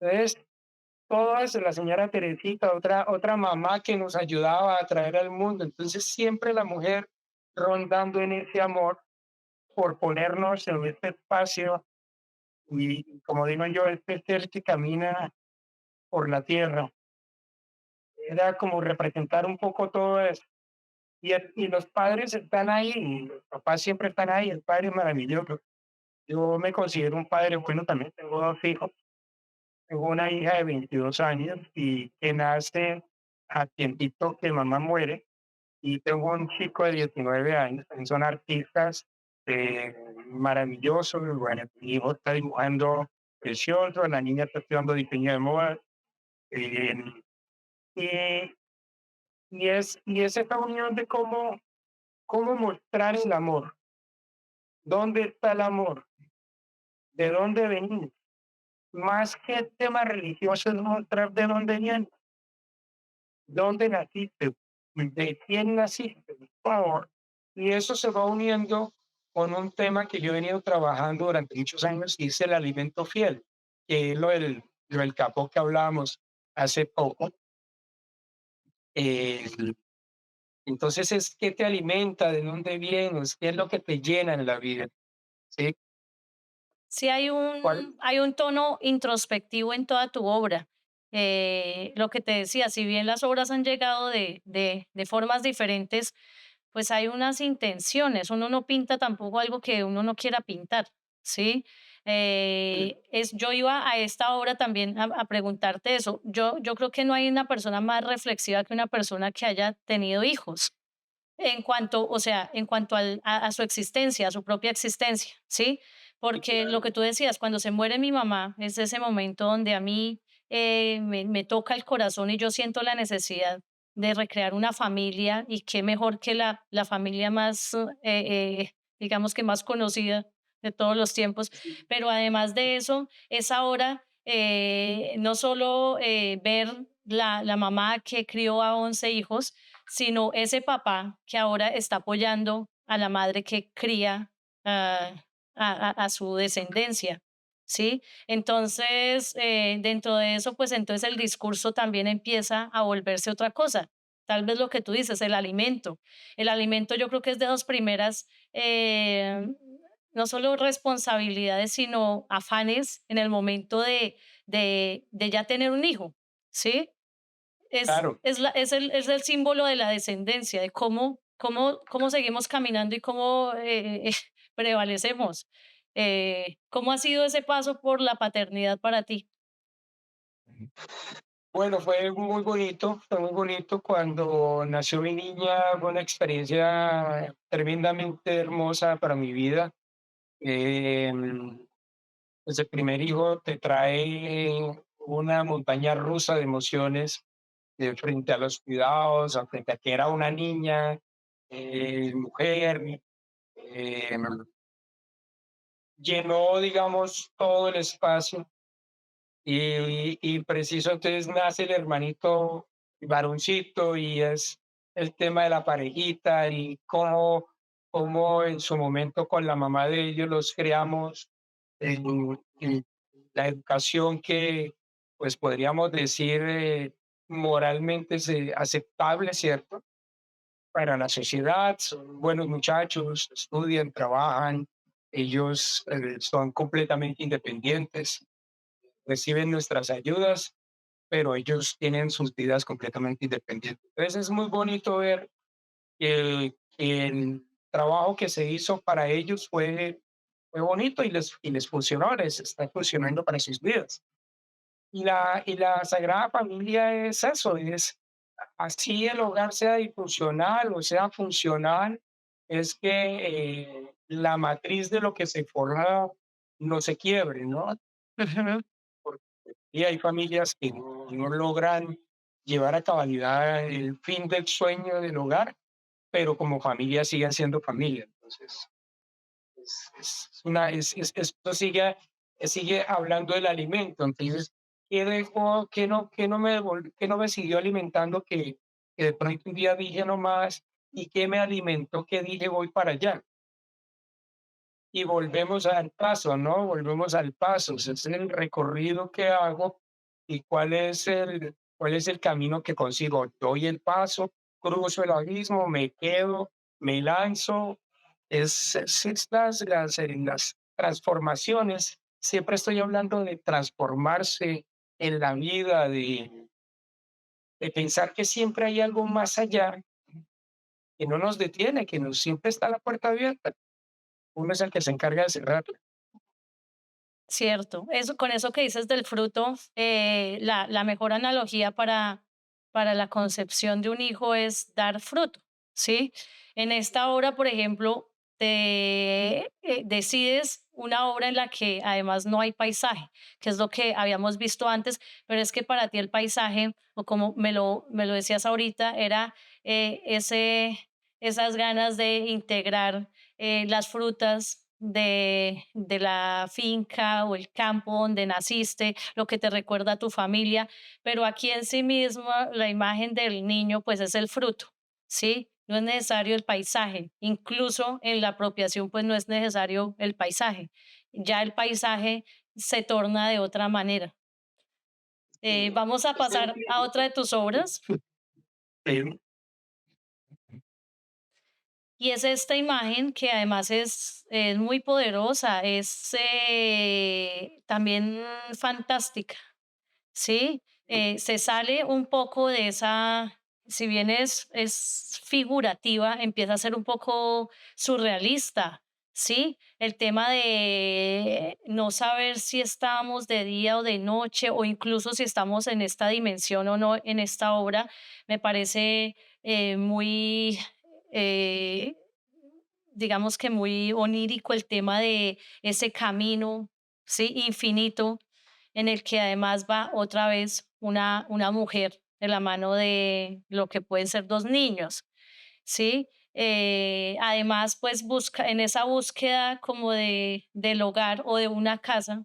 [SPEAKER 2] Entonces, todas, la señora Teresita, otra mamá que nos ayudaba a traer al mundo. Entonces, siempre la mujer rondando en ese amor por ponernos en este espacio y, como digo yo, este ser que camina por la tierra. Era como representar un poco todo eso. Y los padres están ahí, y los papás siempre están ahí, el padre es maravilloso. Yo me considero un padre bueno también, tengo 2 hijos, tengo una hija de 22 años y que nace a tiempito que mamá muere, y tengo un chico de 19 años, también son artistas maravillosos. Bueno, mi hijo está dibujando precioso, la niña está estudiando diseño de moda, eh, y, y es esta unión de cómo mostrar el amor, dónde está el amor, de dónde venimos. Más que el tema religioso es mostrar de dónde vienes, dónde naciste, de quién naciste, por favor. Y eso se va uniendo con un tema que yo he venido trabajando durante muchos años, y es el alimento fiel, que es lo del capó que hablábamos hace poco. Eh, entonces es qué te alimenta, de dónde vienes, qué es lo que te llena en la vida, ¿sí?
[SPEAKER 1] Sí
[SPEAKER 2] ¿Cuál?
[SPEAKER 1] hay un tono introspectivo en toda tu obra. Lo que te decía, si bien las obras han llegado de formas diferentes, pues hay unas intenciones. Uno no pinta tampoco algo que uno no quiera pintar, ¿sí? Yo iba a esta obra también a preguntarte eso. Yo creo que no hay una persona más reflexiva que una persona que haya tenido hijos. En cuanto, o sea, en cuanto a su existencia, a su propia existencia, ¿sí?
[SPEAKER 2] Sí,
[SPEAKER 1] Porque lo
[SPEAKER 2] claro.
[SPEAKER 1] que tú decías, cuando se muere mi mamá, es ese momento donde a mí me toca el corazón y yo siento la necesidad de recrear una familia y qué mejor que la familia más, digamos que más conocida de todos los tiempos.
[SPEAKER 2] Sí,
[SPEAKER 1] Pero además de eso, es ahora no solo ver la mamá que crió a 11 hijos, sino ese papá que ahora está apoyando a la madre que cría a, a su descendencia, ¿sí? Entonces, dentro de eso, pues entonces el discurso también empieza a volverse otra cosa. Tal vez lo que tú dices, el alimento. El alimento yo creo que es de las primeras, no solo responsabilidades, sino afanes en el momento de ya tener un hijo, ¿sí?
[SPEAKER 2] claro.
[SPEAKER 1] Es el símbolo de la descendencia, de cómo seguimos caminando y cómo, prevalecemos. ¿Cómo ha sido ese paso por la paternidad para ti?
[SPEAKER 2] Bueno, fue muy bonito cuando nació mi niña, fue una experiencia tremendamente hermosa para mi vida. Em, pues el primer hijo te trae una montaña rusa de emociones, frente a los cuidados, frente a que era una niña, mujer, em, llenó, digamos, todo el espacio. Y preciso, entonces nace el hermanito varoncito, y es el tema de la parejita y cómo en su momento con la mamá de ellos los creamos en la educación que, pues podríamos decir, moralmente aceptable, ¿cierto? Para la sociedad, son buenos muchachos, estudian, trabajan, ellos son completamente independientes, reciben nuestras ayudas, pero ellos tienen sus vidas completamente independientes. Entonces es muy bonito ver que el trabajo que se hizo para ellos fue bonito, y les funcionó, les está funcionando para sus vidas. Y la Sagrada Familia es eso, es así el hogar sea disfuncional o sea funcional, es que la matriz de lo que se forja no se quiebre, ¿no? Porque y hay familias que no logran llevar a cabalidad el fin del sueño del hogar, pero como familia siguen siendo familia. Entonces, esto sigue hablando del alimento. Entonces, ¿qué dejó, qué no me siguió alimentando que de pronto un día dije no más, y qué me alimentó que dije voy para allá? Y volvemos al paso, ¿no? Volvemos al paso. O sea, es el recorrido que hago y cuál es el camino que consigo. Doy el paso, cruzo el abismo, me quedo, me lanzo. Es las transformaciones. Siempre estoy hablando de transformarse en la vida, de pensar que siempre hay algo más allá que no nos detiene, que nos siempre está la puerta abierta. Uno es el que se encarga de cerrarla.
[SPEAKER 1] Cierto. Eso, con eso que dices del fruto, la mejor analogía para la concepción de un hijo es dar fruto, ¿sí? En esta obra, por ejemplo, decides una obra en la que además no hay paisaje, que es lo que habíamos visto antes, pero es que para ti el paisaje, o como me lo decías ahorita, era esas ganas de integrar las frutas de la finca o el campo donde naciste, lo que te recuerda a tu familia, pero aquí en sí misma la imagen del niño pues es el fruto, ¿sí? No es necesario el paisaje, incluso en la apropiación pues no es necesario el paisaje, ya el paisaje se torna de otra manera. Vamos a pasar a otra de tus obras.
[SPEAKER 2] Sí,
[SPEAKER 1] Y es esta imagen que además es muy poderosa, es también fantástica, ¿sí? Se sale un poco de esa, si bien es figurativa, empieza a ser un poco surrealista, ¿sí? El tema de no saber si estamos de día o de noche o incluso si estamos en esta dimensión o no en esta obra, me parece muy... eh, digamos que muy onírico el tema de ese camino, ¿sí? Infinito, en el que además va otra vez una mujer de la mano de lo que pueden ser dos niños, ¿sí? Además, pues busca en esa búsqueda como del hogar o de una casa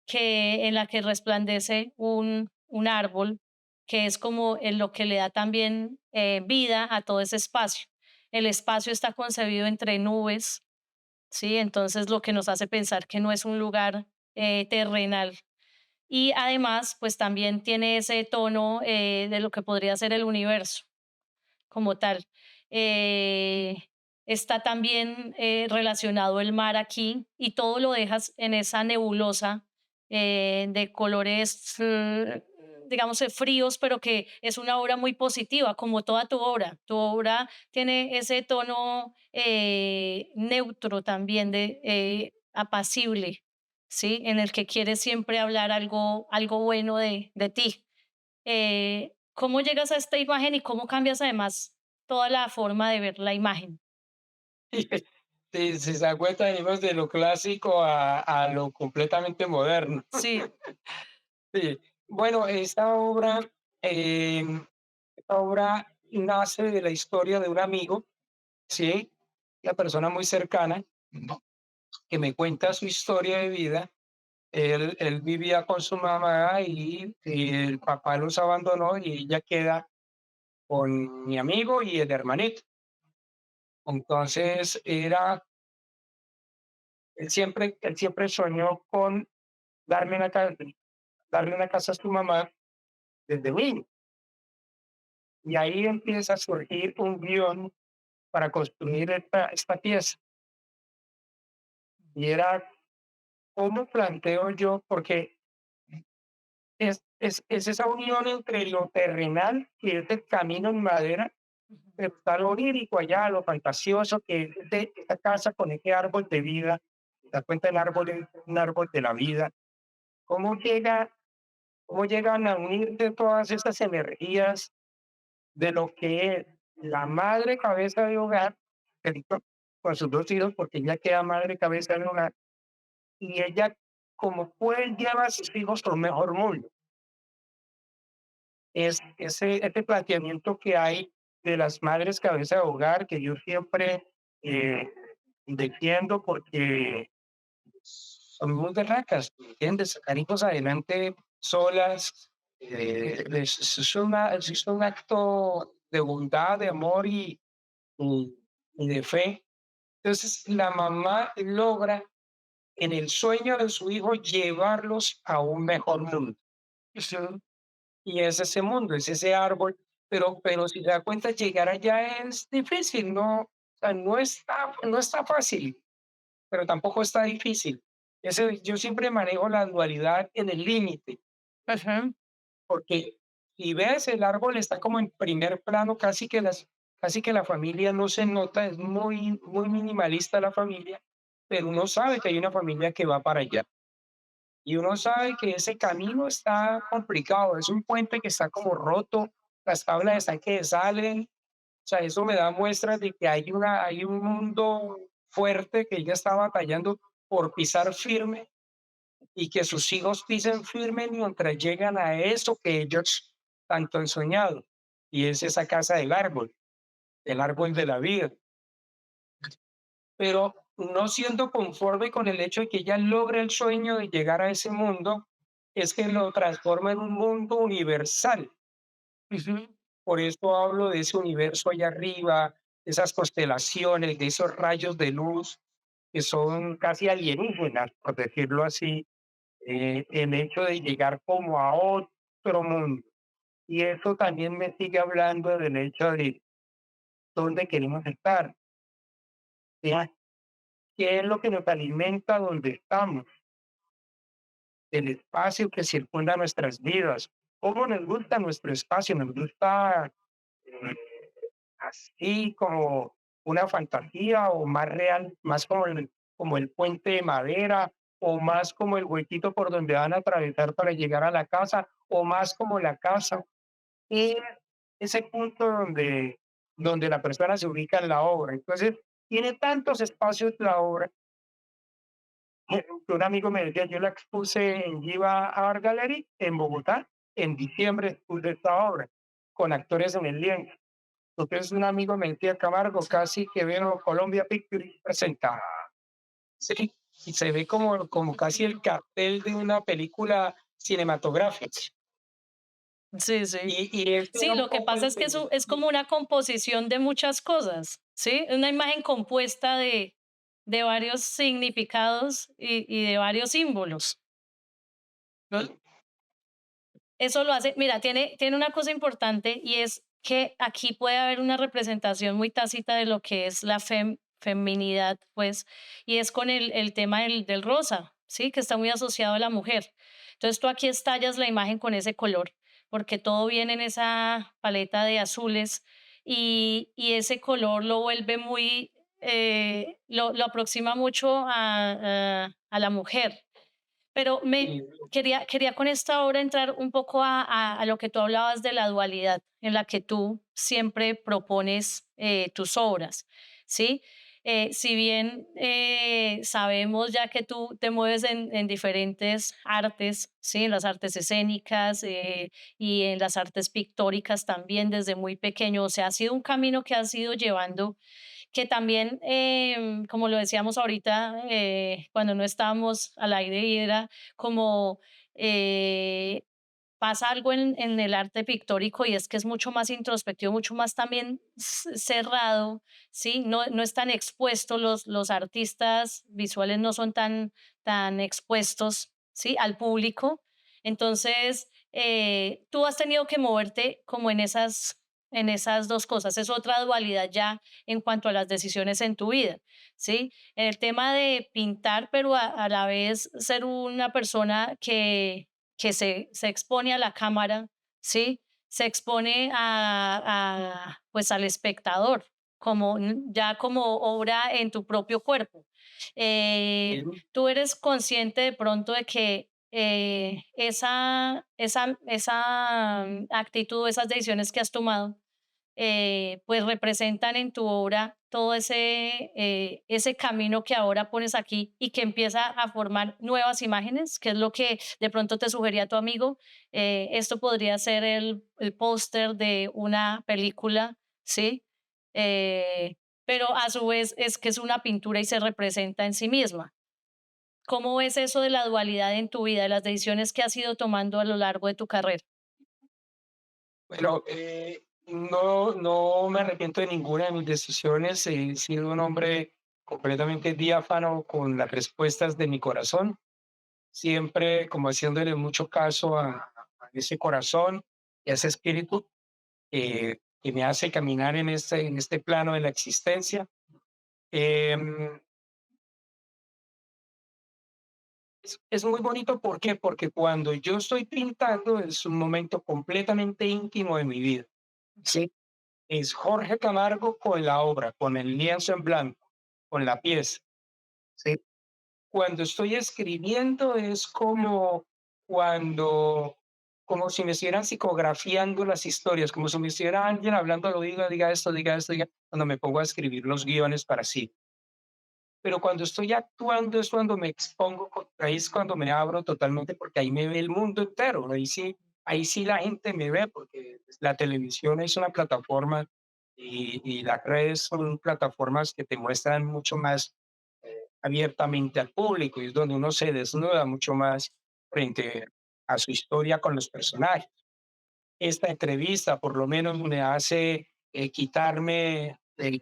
[SPEAKER 1] en la que resplandece un árbol, que es como en lo que le da también vida a todo ese espacio. El espacio está concebido entre nubes, ¿sí? Entonces lo que nos hace pensar que no es un lugar terrenal. Y además, pues también tiene ese tono de lo que podría ser el universo como tal. Eh, Está también relacionado el mar aquí y todo lo dejas en esa nebulosa de colores, digamos, fríos, pero que es una obra muy positiva, como toda tu obra. Tu obra tiene ese tono neutro también, apacible, ¿sí? En el que quieres siempre hablar algo bueno de ti. ¿Cómo llegas a esta imagen y cómo cambias además toda la forma de ver la imagen?
[SPEAKER 2] sí, se da cuenta, venimos de lo clásico a lo completamente moderno.
[SPEAKER 1] Sí.
[SPEAKER 2] Sí. Bueno, esta obra nace de la historia de un amigo, ¿sí? Una persona muy cercana que me cuenta su historia de vida. Él vivía con su mamá y el papá los abandonó y ella queda con mi amigo y el hermanito. Entonces, él siempre soñó con darle una, ca- darle una casa a su mamá desde niño. Y ahí empieza a surgir un guión para construir esta pieza. Y era, ¿cómo planteo yo? Porque es esa unión entre lo terrenal, que es el camino en madera,
[SPEAKER 1] Ujú,
[SPEAKER 2] pero está lo onírico allá, lo fantasioso, que es de esta casa con ese árbol de vida. ¿Te das cuenta? El árbol es un árbol de la vida. ¿Cómo llega, cómo llegan a unirse todas estas energías de lo que es la madre cabeza de hogar, Federico, con sus 2 hijos, porque ella queda madre cabeza de hogar, y ella, como puede, lleva a sus hijos a un mejor mundo. Es ese planteamiento que hay de las madres cabeza de hogar, que yo siempre, eh, defiendo porque son muy berracas, ¿entiendes? Sacar hijos adelante solas, es un acto de bondad, de amor y y de fe. Entonces, la mamá logra en el sueño de su hijo llevarlos a un mejor mundo. Ujú. Y es ese mundo, es ese árbol, pero si te das cuenta, llegar allá es difícil, ¿no? O sea, no está fácil, pero tampoco está difícil. Yo siempre manejo la dualidad en el límite,
[SPEAKER 1] Ujú,
[SPEAKER 2] porque si ves, el árbol está como en primer plano, casi que la familia no se nota, es muy minimalista la familia, pero uno sabe que hay una familia que va para allá. Y uno sabe que ese camino está complicado, es un puente que está como roto, las tablas están que salen, o sea, eso me da muestras de que hay un mundo fuerte que ella está batallando por pisar firme y que sus hijos pisen firme mientras llegan a eso que ellos tanto han soñado, y es esa casa del árbol, el árbol de la vida. Pero no siendo conforme con el hecho de que ella logre el sueño de llegar a ese mundo, es que lo transforma en un mundo universal.
[SPEAKER 1] ujú.
[SPEAKER 2] Por eso hablo de ese universo allá arriba, de esas constelaciones, de esos rayos de luz que son casi alienígenas, por decirlo así, el hecho de llegar como a otro mundo. Y eso también me sigue hablando del hecho de dónde queremos estar, ¿ya? ¿Qué es lo que nos alimenta donde estamos? El espacio que circunda nuestras vidas. ¿Cómo nos gusta nuestro espacio? Nos gusta eh, así como una fantasía o más real, más como el puente de madera o más como el huequito por donde van a atravesar para llegar a la casa o más como la casa. Y ese punto donde la persona se ubica en la obra. Entonces, tiene tantos espacios la obra. Un amigo me decía, yo la expuse en Viva Art Gallery en Bogotá, en diciembre expuse esta obra, con actores en el lienzo. Entonces un amigo me decía, Camargo, casi que veo Colombia Pictures presentada. Sí, y se ve como casi el cartel de una película cinematográfica.
[SPEAKER 1] Sí, sí.
[SPEAKER 2] Y este
[SPEAKER 1] Sí,
[SPEAKER 2] era un
[SPEAKER 1] lo que
[SPEAKER 2] poco
[SPEAKER 1] pasa es que eso es como una composición de muchas cosas, ¿sí? Una imagen compuesta de varios significados y de varios símbolos.
[SPEAKER 2] el-
[SPEAKER 1] Eso lo hace, mira, tiene una cosa importante y es que aquí puede haber una representación muy tácita de lo que es la feminidad, pues, y es con el tema del rosa, ¿sí? Que está muy asociado a la mujer. Entonces tú aquí estallas la imagen con ese color, porque todo viene en esa paleta de azules y ese color lo vuelve muy, lo aproxima mucho a la mujer. Pero quería con esta obra entrar un poco a lo que tú hablabas de la dualidad en la que tú siempre propones tus obras, ¿sí? Si bien sabemos ya que tú te mueves en diferentes artes, ¿sí? En las artes escénicas y en las artes pictóricas también desde muy pequeño, o sea, ha sido un camino que has ido llevando que también, como lo decíamos ahorita, cuando no estábamos al aire y era como eh, pasa algo en el arte pictórico y es que es mucho más introspectivo, mucho más también cerrado, ¿sí? No es tan expuesto, los artistas visuales no son tan expuestos, ¿sí? Al público. Entonces, tú has tenido que moverte como en esas dos cosas. Es otra dualidad ya en cuanto a las decisiones en tu vida, ¿sí? En el tema de pintar, pero a la vez ser una persona que se expone a la cámara, ¿sí? Se expone pues, al espectador, como, ya como obra en tu propio cuerpo. ¿Tú eres consciente de pronto de que esa actitud, esas decisiones que has tomado, pues representan en tu obra todo ese camino que ahora pones aquí y que empieza a formar nuevas imágenes, que es lo que de pronto te sugería tu amigo? Esto podría ser el póster de una película, ¿sí? Eh, pero a su vez es que es una pintura y se representa en sí misma. ¿Cómo ves eso de la dualidad en tu vida, de las decisiones que has ido tomando a lo largo de tu carrera?
[SPEAKER 2] Bueno, no me arrepiento de ninguna de mis decisiones. He sido un hombre completamente diáfano con las respuestas de mi corazón, siempre como haciéndole mucho caso a ese corazón, ese espíritu que me hace caminar en este plano de la existencia. Em, es muy bonito, ¿por qué? Porque cuando yo estoy pintando es un momento completamente íntimo de mi vida, ¿sí? Es Jorge Camargo con la obra, con el lienzo en blanco, con la pieza, ¿sí? Cuando estoy escribiendo es como cuando, como si me estuvieran psicografiando las historias, como si me estuviera alguien hablando, lo diga, diga esto, diga esto, diga, cuando me pongo a escribir los guiones para sí. Pero cuando estoy actuando es cuando me expongo, ahí es cuando me abro totalmente, porque ahí me ve el mundo entero, ahí sí la gente me ve, porque pues, la televisión es una plataforma y las redes son plataformas que te muestran mucho más abiertamente al público y es donde uno se desnuda mucho más frente a su historia con los personajes. Esta entrevista por lo menos me hace quitarme el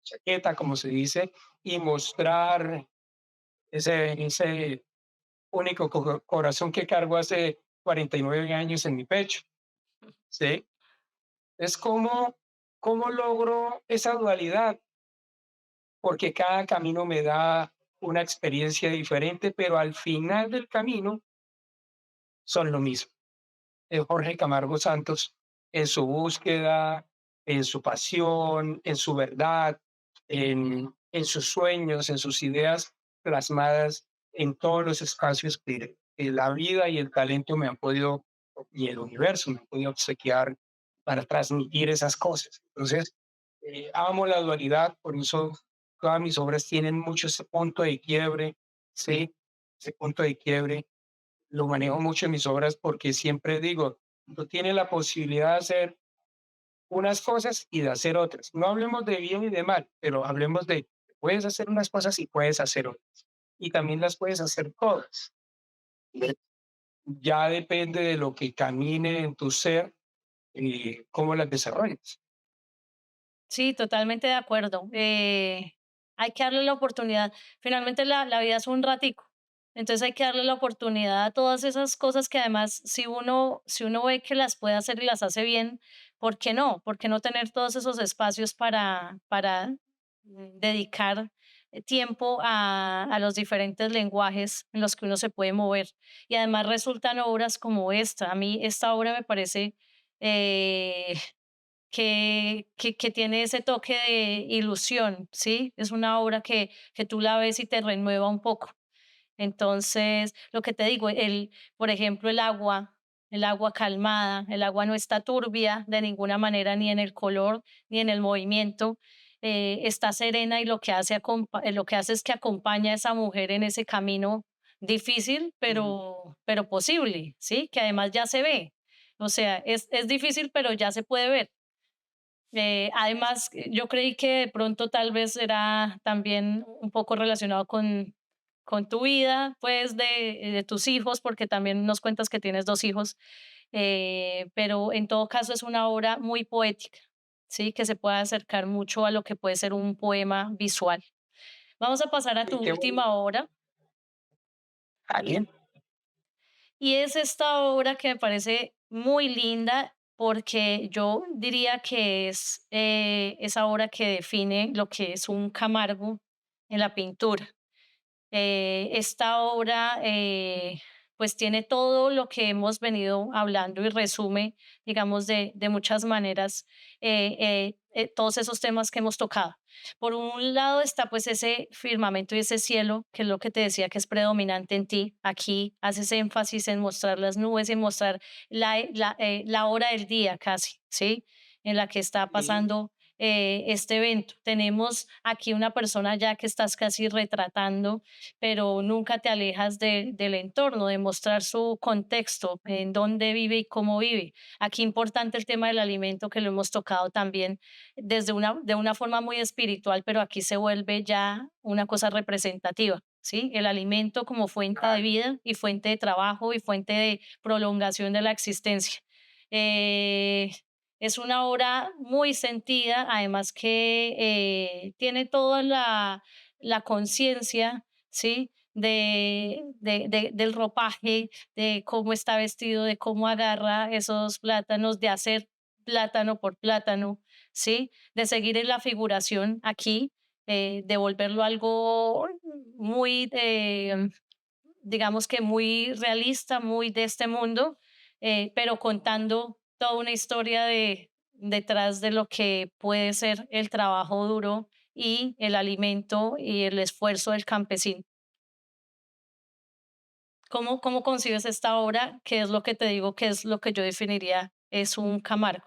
[SPEAKER 2] chaqueta, como se dice, y mostrar ese único corazón que cargo hace 49 años en mi pecho, ¿sí? Es como, ¿cómo logro esa dualidad? Porque cada camino me da una experiencia diferente, pero al final del camino son lo mismo. Jorge Camargo Santos en su búsqueda, en su pasión, en su verdad, en sus sueños, en sus ideas plasmadas en todos los espacios que la vida y el talento me han podido, y el universo me han podido obsequiar para transmitir esas cosas. Entonces, amo la dualidad, por eso todas mis obras tienen mucho ese punto de quiebre, ¿sí? Ese punto de quiebre lo manejo mucho en mis obras porque siempre digo, tú tienes la posibilidad de hacer unas cosas y de hacer otras. No hablemos de bien y de mal, pero hablemos de, puedes hacer unas cosas y puedes hacer otras. Y también las puedes hacer todas. ¿Ve? Ya depende de lo que camine en tu ser y cómo las desarrolles.
[SPEAKER 1] Sí, totalmente de acuerdo. Hay que darle la oportunidad. Finalmente la vida es un ratico. Entonces hay que darle la oportunidad a todas esas cosas que además si uno ve que las puede hacer y las hace bien, ¿por qué no? ¿Por qué no tener todos esos espacios para dedicar tiempo a los diferentes lenguajes en los que uno se puede mover? Y además resultan obras como esta. A mí esta obra me parece eh, que tiene ese toque de ilusión, ¿sí? Es una obra que tú la ves y te renueva un poco. Entonces, lo que te digo, por ejemplo, el agua calmada, el agua no está turbia de ninguna manera, ni en el color, ni en el movimiento, está serena y lo que hace es que acompaña a esa mujer en ese camino difícil,
[SPEAKER 2] Ujú.
[SPEAKER 1] pero posible, ¿sí? Que además ya se ve. O sea, es difícil, pero ya se puede ver. Además, yo creí que de pronto tal vez era también un poco relacionado con tu vida, pues de tus hijos, porque también nos cuentas que tienes 2 hijos, pero en todo caso es una obra muy poética, ¿sí? Que se puede acercar mucho a lo que puede ser un poema visual. Vamos a pasar a tu
[SPEAKER 2] Y qué bueno.
[SPEAKER 1] última obra,
[SPEAKER 2] Alguien,
[SPEAKER 1] y es esta obra que me parece muy linda porque yo diría que es esa obra que define lo que es un Camargo en la pintura. Esta obra pues tiene todo lo que hemos venido hablando y resume, digamos, de muchas maneras todos esos temas que hemos tocado. Por un lado está pues ese firmamento y ese cielo, que es lo que te decía que es predominante en ti. Aquí haces énfasis en mostrar las nubes, en mostrar la hora del día casi, ¿sí? En la que está
[SPEAKER 2] sí,
[SPEAKER 1] pasando este evento. Tenemos aquí una persona ya que estás casi retratando, pero nunca te alejas del entorno, de mostrar su contexto, en dónde vive y cómo vive. Aquí importante el tema del alimento que lo hemos tocado también de una forma muy espiritual, pero aquí se vuelve ya una cosa representativa. ¿Sí? El alimento como fuente de
[SPEAKER 2] claro,
[SPEAKER 1] vida y fuente de trabajo y fuente de prolongación de la existencia. Eh, es una obra muy sentida, además que tiene toda la conciencia, ¿sí? del ropaje, de cómo está vestido, de cómo agarra esos plátanos, de hacer plátano por plátano, ¿sí? De seguir en la figuración aquí, de volverlo algo muy, digamos que muy realista, muy de este mundo, pero contando toda una historia detrás de lo que puede ser el trabajo duro y el alimento y el esfuerzo del campesino. ¿Cómo concibes esta obra? ¿Qué es lo que te digo? ¿Qué es lo que yo definiría? Es un Camargo.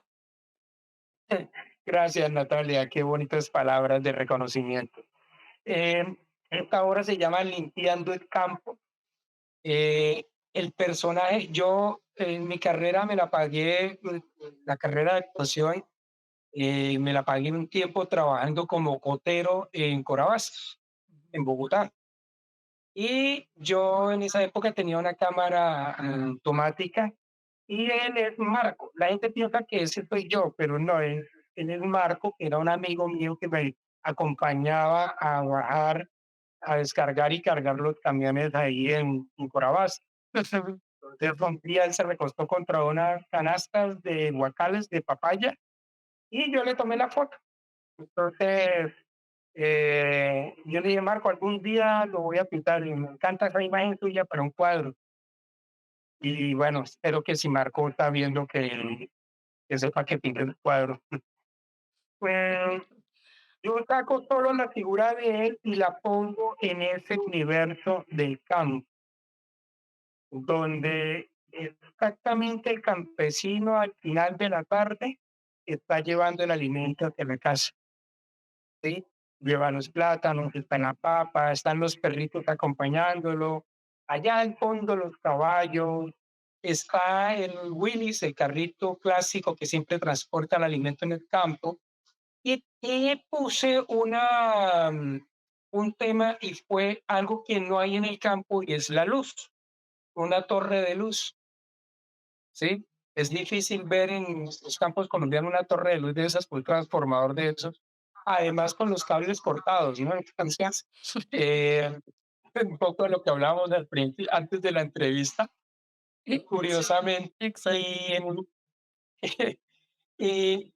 [SPEAKER 2] Gracias, Natalia. Qué bonitas palabras de reconocimiento. Eh, Esta obra se llama Limpiando el Campo. El personaje, yo en mi carrera me la pagué, la carrera de actuación, me la pagué un tiempo trabajando como cotero en Corabas, en Bogotá. Y yo en esa época tenía una cámara automática y él es Marco. La gente piensa que ese soy yo, pero no, él es Marco, que era un amigo mío que me acompañaba a bajar, a descargar y cargar los camiones ahí en Corabás. Entonces, un día él se recostó contra unas canastas de guacales de papaya y yo le tomé la foto. Entonces, yo le dije: "Marco, algún día lo voy a pintar y me encanta esa imagen tuya para un cuadro". Y bueno, espero que si Marco está viendo que sepa que pinté el cuadro. Pues, yo saco solo la figura de él y la pongo en ese universo del campo, donde exactamente el campesino al final de la tarde está llevando el alimento hacia la casa. ¿Sí? Lleva los plátanos, está la papa, están los perritos acompañándolo. Allá al fondo los caballos, está el Willys, el carrito clásico que siempre transporta el alimento en el campo. Y puse un tema y fue algo que no hay en el campo y es la luz, una torre de luz, ¿sí? Es difícil ver en los campos colombianos una torre de luz de esas, un transformador de esos, además con los cables cortados, ¿no? Entonces, eh, un poco de lo que hablábamos al principio, antes de la entrevista, y curiosamente,
[SPEAKER 1] Exacto.
[SPEAKER 2] y, y,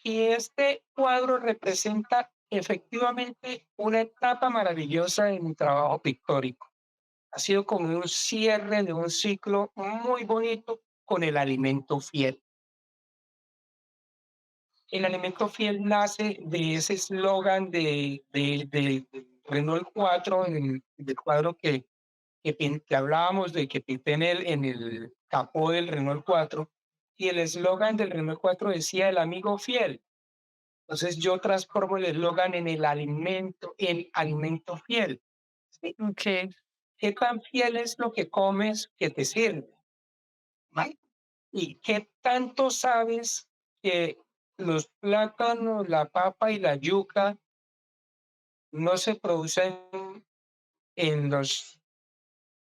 [SPEAKER 2] y este cuadro representa efectivamente una etapa maravillosa en mi trabajo pictórico. Ha sido como un cierre de un ciclo muy bonito con el alimento fiel. El alimento fiel nace de ese eslogan de Renault 4, del cuadro que hablábamos de que pinté en el capó del Renault 4, y el eslogan del Renault 4 decía el amigo fiel. Entonces yo transformo el eslogan en alimento fiel. ¿Sí?
[SPEAKER 1] Ok.
[SPEAKER 2] ¿Qué tan fiel es lo que comes que te sirve? ¿Vale? ¿Y qué tanto sabes que los plátanos, la papa y la yuca no se producen en los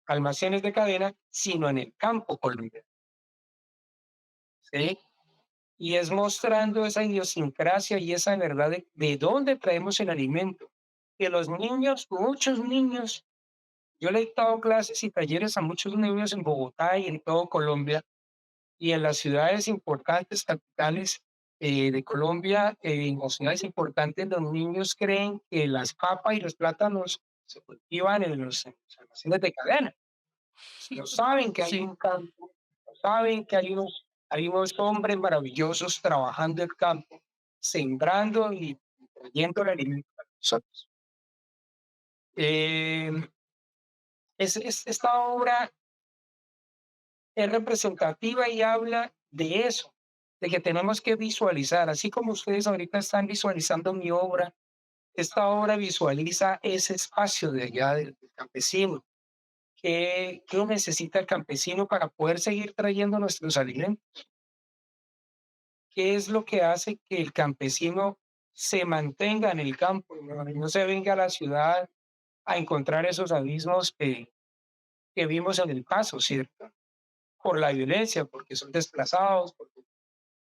[SPEAKER 2] almacenes de cadena, sino en el campo colombiano? ¿Sí? Y es mostrando esa idiosincrasia y esa verdad de dónde traemos el alimento. Que los niños, muchos niños, yo le he dado clases y talleres a muchos niños en Bogotá y en todo Colombia, y en las ciudades importantes, capitales de Colombia, en las ciudades importantes, los niños creen que las papas y los plátanos se cultivan en los almacenes de cadena. No saben que hay
[SPEAKER 1] Sí.
[SPEAKER 2] un campo, no saben que hay unos hombres maravillosos trabajando el campo, sembrando y trayendo el alimento para nosotros. Eh, esta obra es representativa y habla de eso, de que tenemos que visualizar, así como ustedes ahorita están visualizando mi obra, esta obra visualiza ese espacio de allá del campesino. ¿Qué necesita el campesino para poder seguir trayendo nuestros alimentos? ¿Qué es lo que hace que el campesino se mantenga en el campo, no, y no se venga a la ciudad a encontrar esos abismos que vimos en el paso, ¿cierto? Por la violencia, porque son desplazados,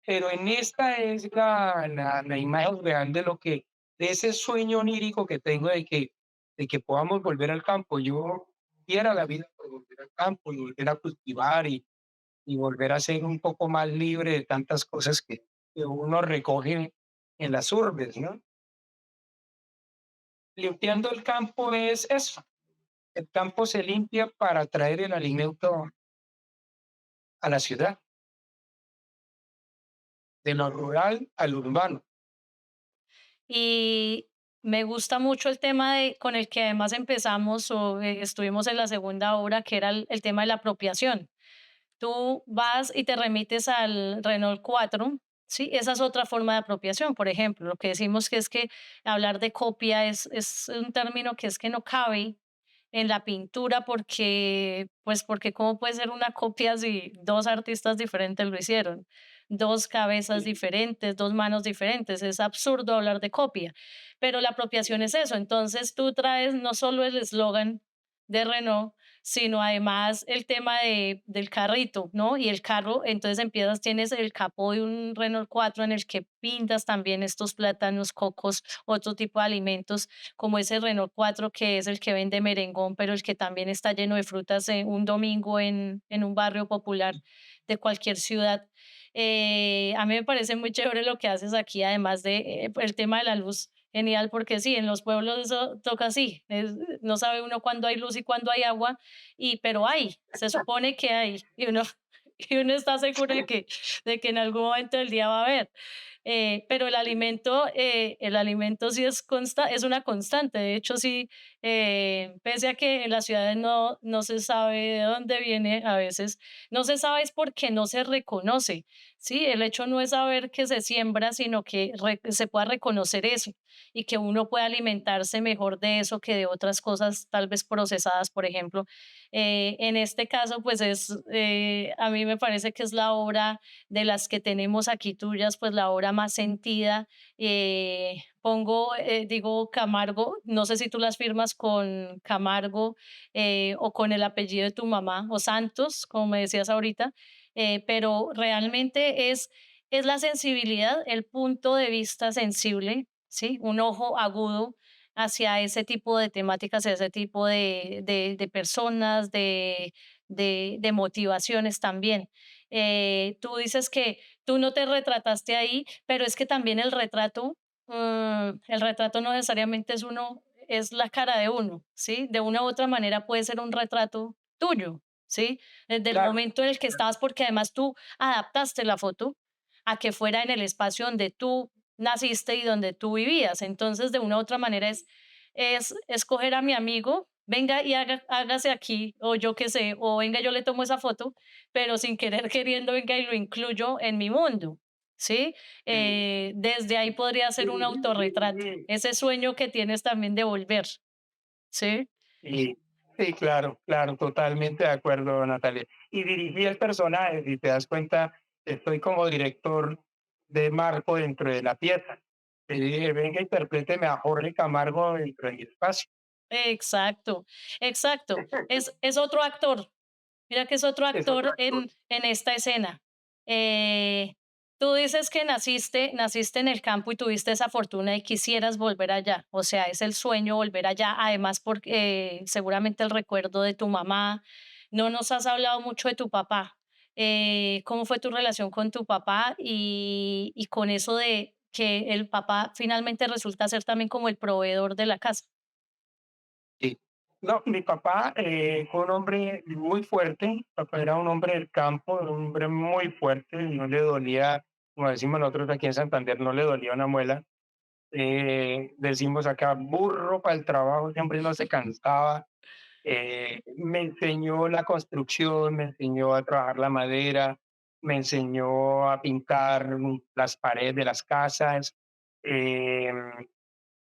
[SPEAKER 2] pero en esta es la imagen real de lo que, de ese sueño onírico que tengo de que de que podamos volver al campo. Yo diera la vida por volver al campo y volver a cultivar y volver a ser un poco más libre de tantas cosas que uno recoge en las urbes, ¿no? Limpiando el campo es eso. El campo se limpia para traer el alimento a la ciudad, de lo rural al urbano.
[SPEAKER 1] Y me gusta mucho el tema con el que además empezamos o estuvimos en la segunda obra, que era el tema de la apropiación. Tú vas y te remites al Renault 4, ¿sí? Esa es otra forma de apropiación, por ejemplo. Lo que decimos que es que hablar de copia es un término que es que no cabe en la pintura porque, pues porque cómo puede ser una copia si dos artistas diferentes lo hicieron, dos cabezas
[SPEAKER 2] Sí,
[SPEAKER 1] diferentes, dos manos diferentes, es absurdo hablar de copia, pero la apropiación es eso, entonces tú traes no solo el eslogan de Renault, sino además el tema del carrito, ¿no? Y el carro, entonces empiezas, tienes el capó de un Renault 4 en el que pintas también estos plátanos, cocos, otro tipo de alimentos como ese Renault 4 que es el que vende merengón, pero el que también está lleno de frutas un domingo en un barrio popular de cualquier ciudad. A mí me parece muy chévere lo que haces aquí, además de el tema de la luz. Genial, porque sí, en los pueblos eso toca así. No sabe uno cuándo hay luz y cuándo hay agua, pero hay, se supone que hay, y uno, y uno está seguro de que en algún momento del día va a haber. Pero el alimento sí es una constante. De hecho, sí, pese a que en las ciudades no se sabe de dónde viene, a veces no se sabe es porque no se reconoce, ¿sí? El hecho no es saber que se siembra, sino que se pueda reconocer eso y que uno pueda alimentarse mejor de eso que de otras cosas, tal vez procesadas, por ejemplo. En este caso, pues a mí me parece que es la obra de las que tenemos aquí tuyas, pues la obra más sentida. Digo Camargo, no sé si tú las firmas con Camargo o con el apellido de tu mamá o Santos, como me decías ahorita, pero realmente es la sensibilidad, el punto de vista sensible, ¿sí? Un ojo agudo hacia ese tipo de temáticas, hacia ese tipo de personas, de motivaciones también. Tú dices que tú no te retrataste ahí, pero es que también el retrato no necesariamente es la cara de uno, ¿sí? De una u otra manera puede ser un retrato tuyo, ¿sí? Desde el
[SPEAKER 2] claro,
[SPEAKER 1] momento en el que estabas, porque además tú adaptaste la foto a que fuera en el espacio donde tú naciste y donde tú vivías. Entonces, de una u otra manera es escoger a mi amigo, venga y hágase aquí, o yo qué sé, o venga, yo le tomo esa foto, pero sin querer queriendo, venga y lo incluyo en mi mundo, ¿sí?
[SPEAKER 2] sí,
[SPEAKER 1] Desde ahí podría ser un autorretrato, ese sueño que tienes también de volver, ¿sí?
[SPEAKER 2] sí, sí, claro, claro, totalmente de acuerdo, Natalia. Y dirigí el personaje, si te das cuenta, estoy como director de marco dentro de la pieza. Le dije, venga, interpréteme a Jorge Camargo dentro de mi espacio.
[SPEAKER 1] Exacto, exacto. Es otro actor. Mira que es otro
[SPEAKER 2] Es otro
[SPEAKER 1] actor
[SPEAKER 2] actor.
[SPEAKER 1] en esta escena. Eh, Tú dices que naciste en el campo y tuviste esa fortuna y quisieras volver allá. O sea, es el sueño volver allá. Además, porque seguramente el recuerdo de tu mamá. No nos has hablado mucho de tu papá. ¿Cómo fue tu relación con tu papá y con eso de que el papá finalmente resulta ser también como el proveedor de la casa?
[SPEAKER 2] Sí. No, mi papá fue un hombre muy fuerte. Mi papá era un hombre del campo, un hombre muy fuerte. No le dolía, como decimos nosotros aquí en Santander, no le dolía una muela. Decimos acá, burro para el trabajo, siempre no se cansaba. Me enseñó la construcción, me enseñó a trabajar la madera, me enseñó a pintar las paredes de las casas. em,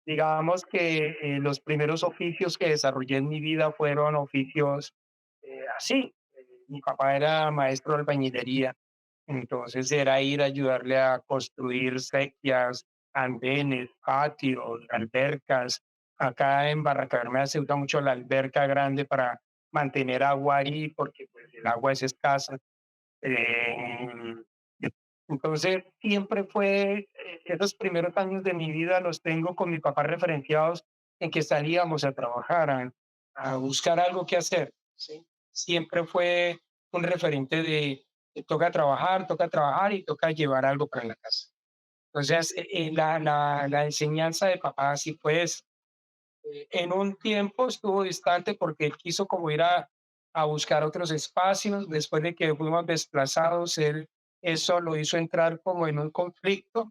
[SPEAKER 2] Digamos que los primeros oficios que desarrollé en mi vida fueron oficios así. Mi papá era maestro de albañilería, entonces era ir a ayudarle a construir sequías, andenes, patios, albercas. Acá en Barrancabermeja se usa mucho la alberca grande para mantener agua ahí porque pues, el agua es escasa. Eh, entonces, siempre fue, esos primeros años de mi vida los tengo con mi papá referenciados en que salíamos a trabajar, a buscar algo que hacer, ¿sí? Siempre fue un referente de toca trabajar y toca llevar algo para la casa. Entonces, la enseñanza de papá sí fue esa. En un tiempo estuvo distante porque él quiso como ir a buscar otros espacios. Después de que fuimos desplazados, él eso lo hizo entrar como en un conflicto.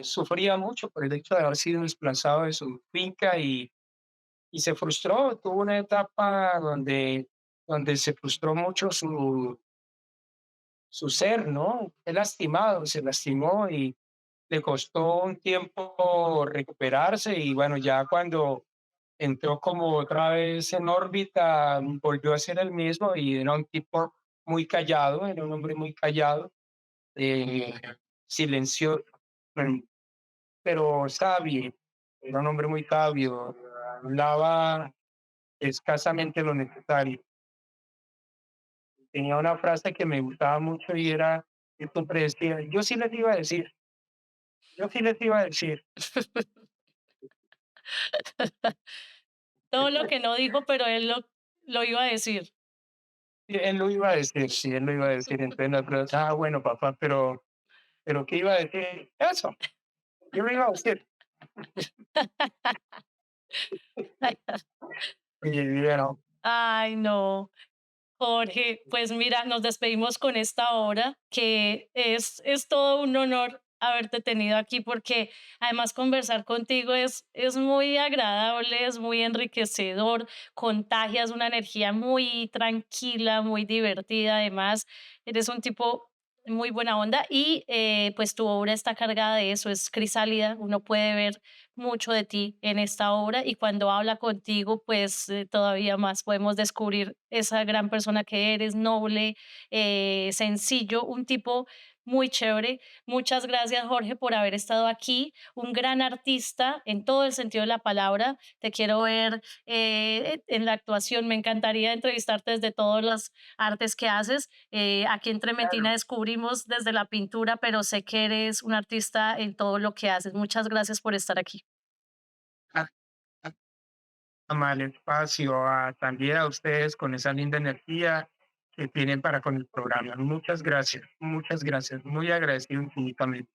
[SPEAKER 2] Sufría mucho por el hecho de haber sido desplazado de su finca y se frustró. Tuvo una etapa donde se frustró mucho su ser, ¿no? Fue lastimado, se lastimó y le costó un tiempo recuperarse y bueno, ya cuando entró como otra vez en órbita, volvió a ser el mismo y era un tipo muy callado, era un hombre muy callado, eh, silencioso, mm, pero sabio, era un hombre muy sabio, hablaba escasamente lo necesario. Tenía una frase que me gustaba mucho y era, que siempre decía, yo sí les iba a decir, yo sí les iba a decir.
[SPEAKER 1] Todo lo que no dijo, pero él lo iba a decir.
[SPEAKER 2] Sí, él lo iba a decir, sí, él lo iba a decir. Entonces nosotros, ah, bueno, papá, pero ¿qué iba a decir? Eso, yo lo iba a decir. Y bueno,
[SPEAKER 1] Ay, no. Jorge, pues mira, nos despedimos con esta hora, que es todo un honor haberte tenido aquí porque además conversar contigo es muy agradable, es muy enriquecedor, contagias una energía muy tranquila, muy divertida, además eres un tipo muy buena onda y pues tu obra está cargada de eso, es crisálida, uno puede ver mucho de ti en esta obra y cuando habla contigo, pues todavía más podemos descubrir esa gran persona que eres, noble, sencillo, un tipo muy chévere. Muchas gracias, Jorge, por haber estado aquí. Un gran artista en todo el sentido de la palabra. Te quiero ver en la actuación. Me encantaría entrevistarte desde todas las artes que haces. Aquí en Trementina
[SPEAKER 2] claro,
[SPEAKER 1] descubrimos desde la pintura, pero sé que eres un artista en todo lo que haces. Muchas gracias por estar aquí.
[SPEAKER 2] a- a- amar el espacio, también a ustedes con esa linda energía que tienen para con el programa. Muchas gracias, muy agradecido infinitamente.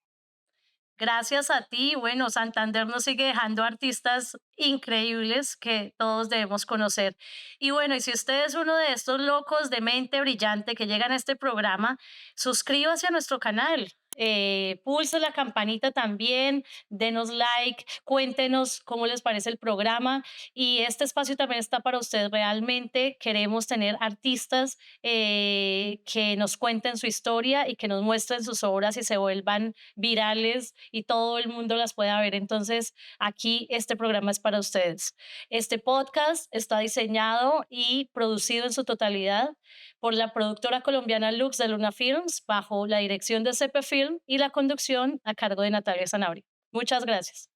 [SPEAKER 1] Gracias a ti. Bueno, Santander nos sigue dejando artistas increíbles que todos debemos conocer. Y bueno, y si usted es uno de estos locos de mente brillante que llegan a este programa, suscríbase a nuestro canal. Pulse la campanita también, denos like, cuéntenos cómo les parece el programa y este espacio también está para ustedes. Realmente queremos tener artistas que nos cuenten su historia y que nos muestren sus obras y se vuelvan virales y todo el mundo las pueda ver. Entonces, aquí este programa es para ustedes. Este podcast está diseñado y producido en su totalidad por la productora colombiana Lux de Luna Films, bajo la dirección de CP Film y la conducción a cargo de Natalia Zanabria. Muchas gracias.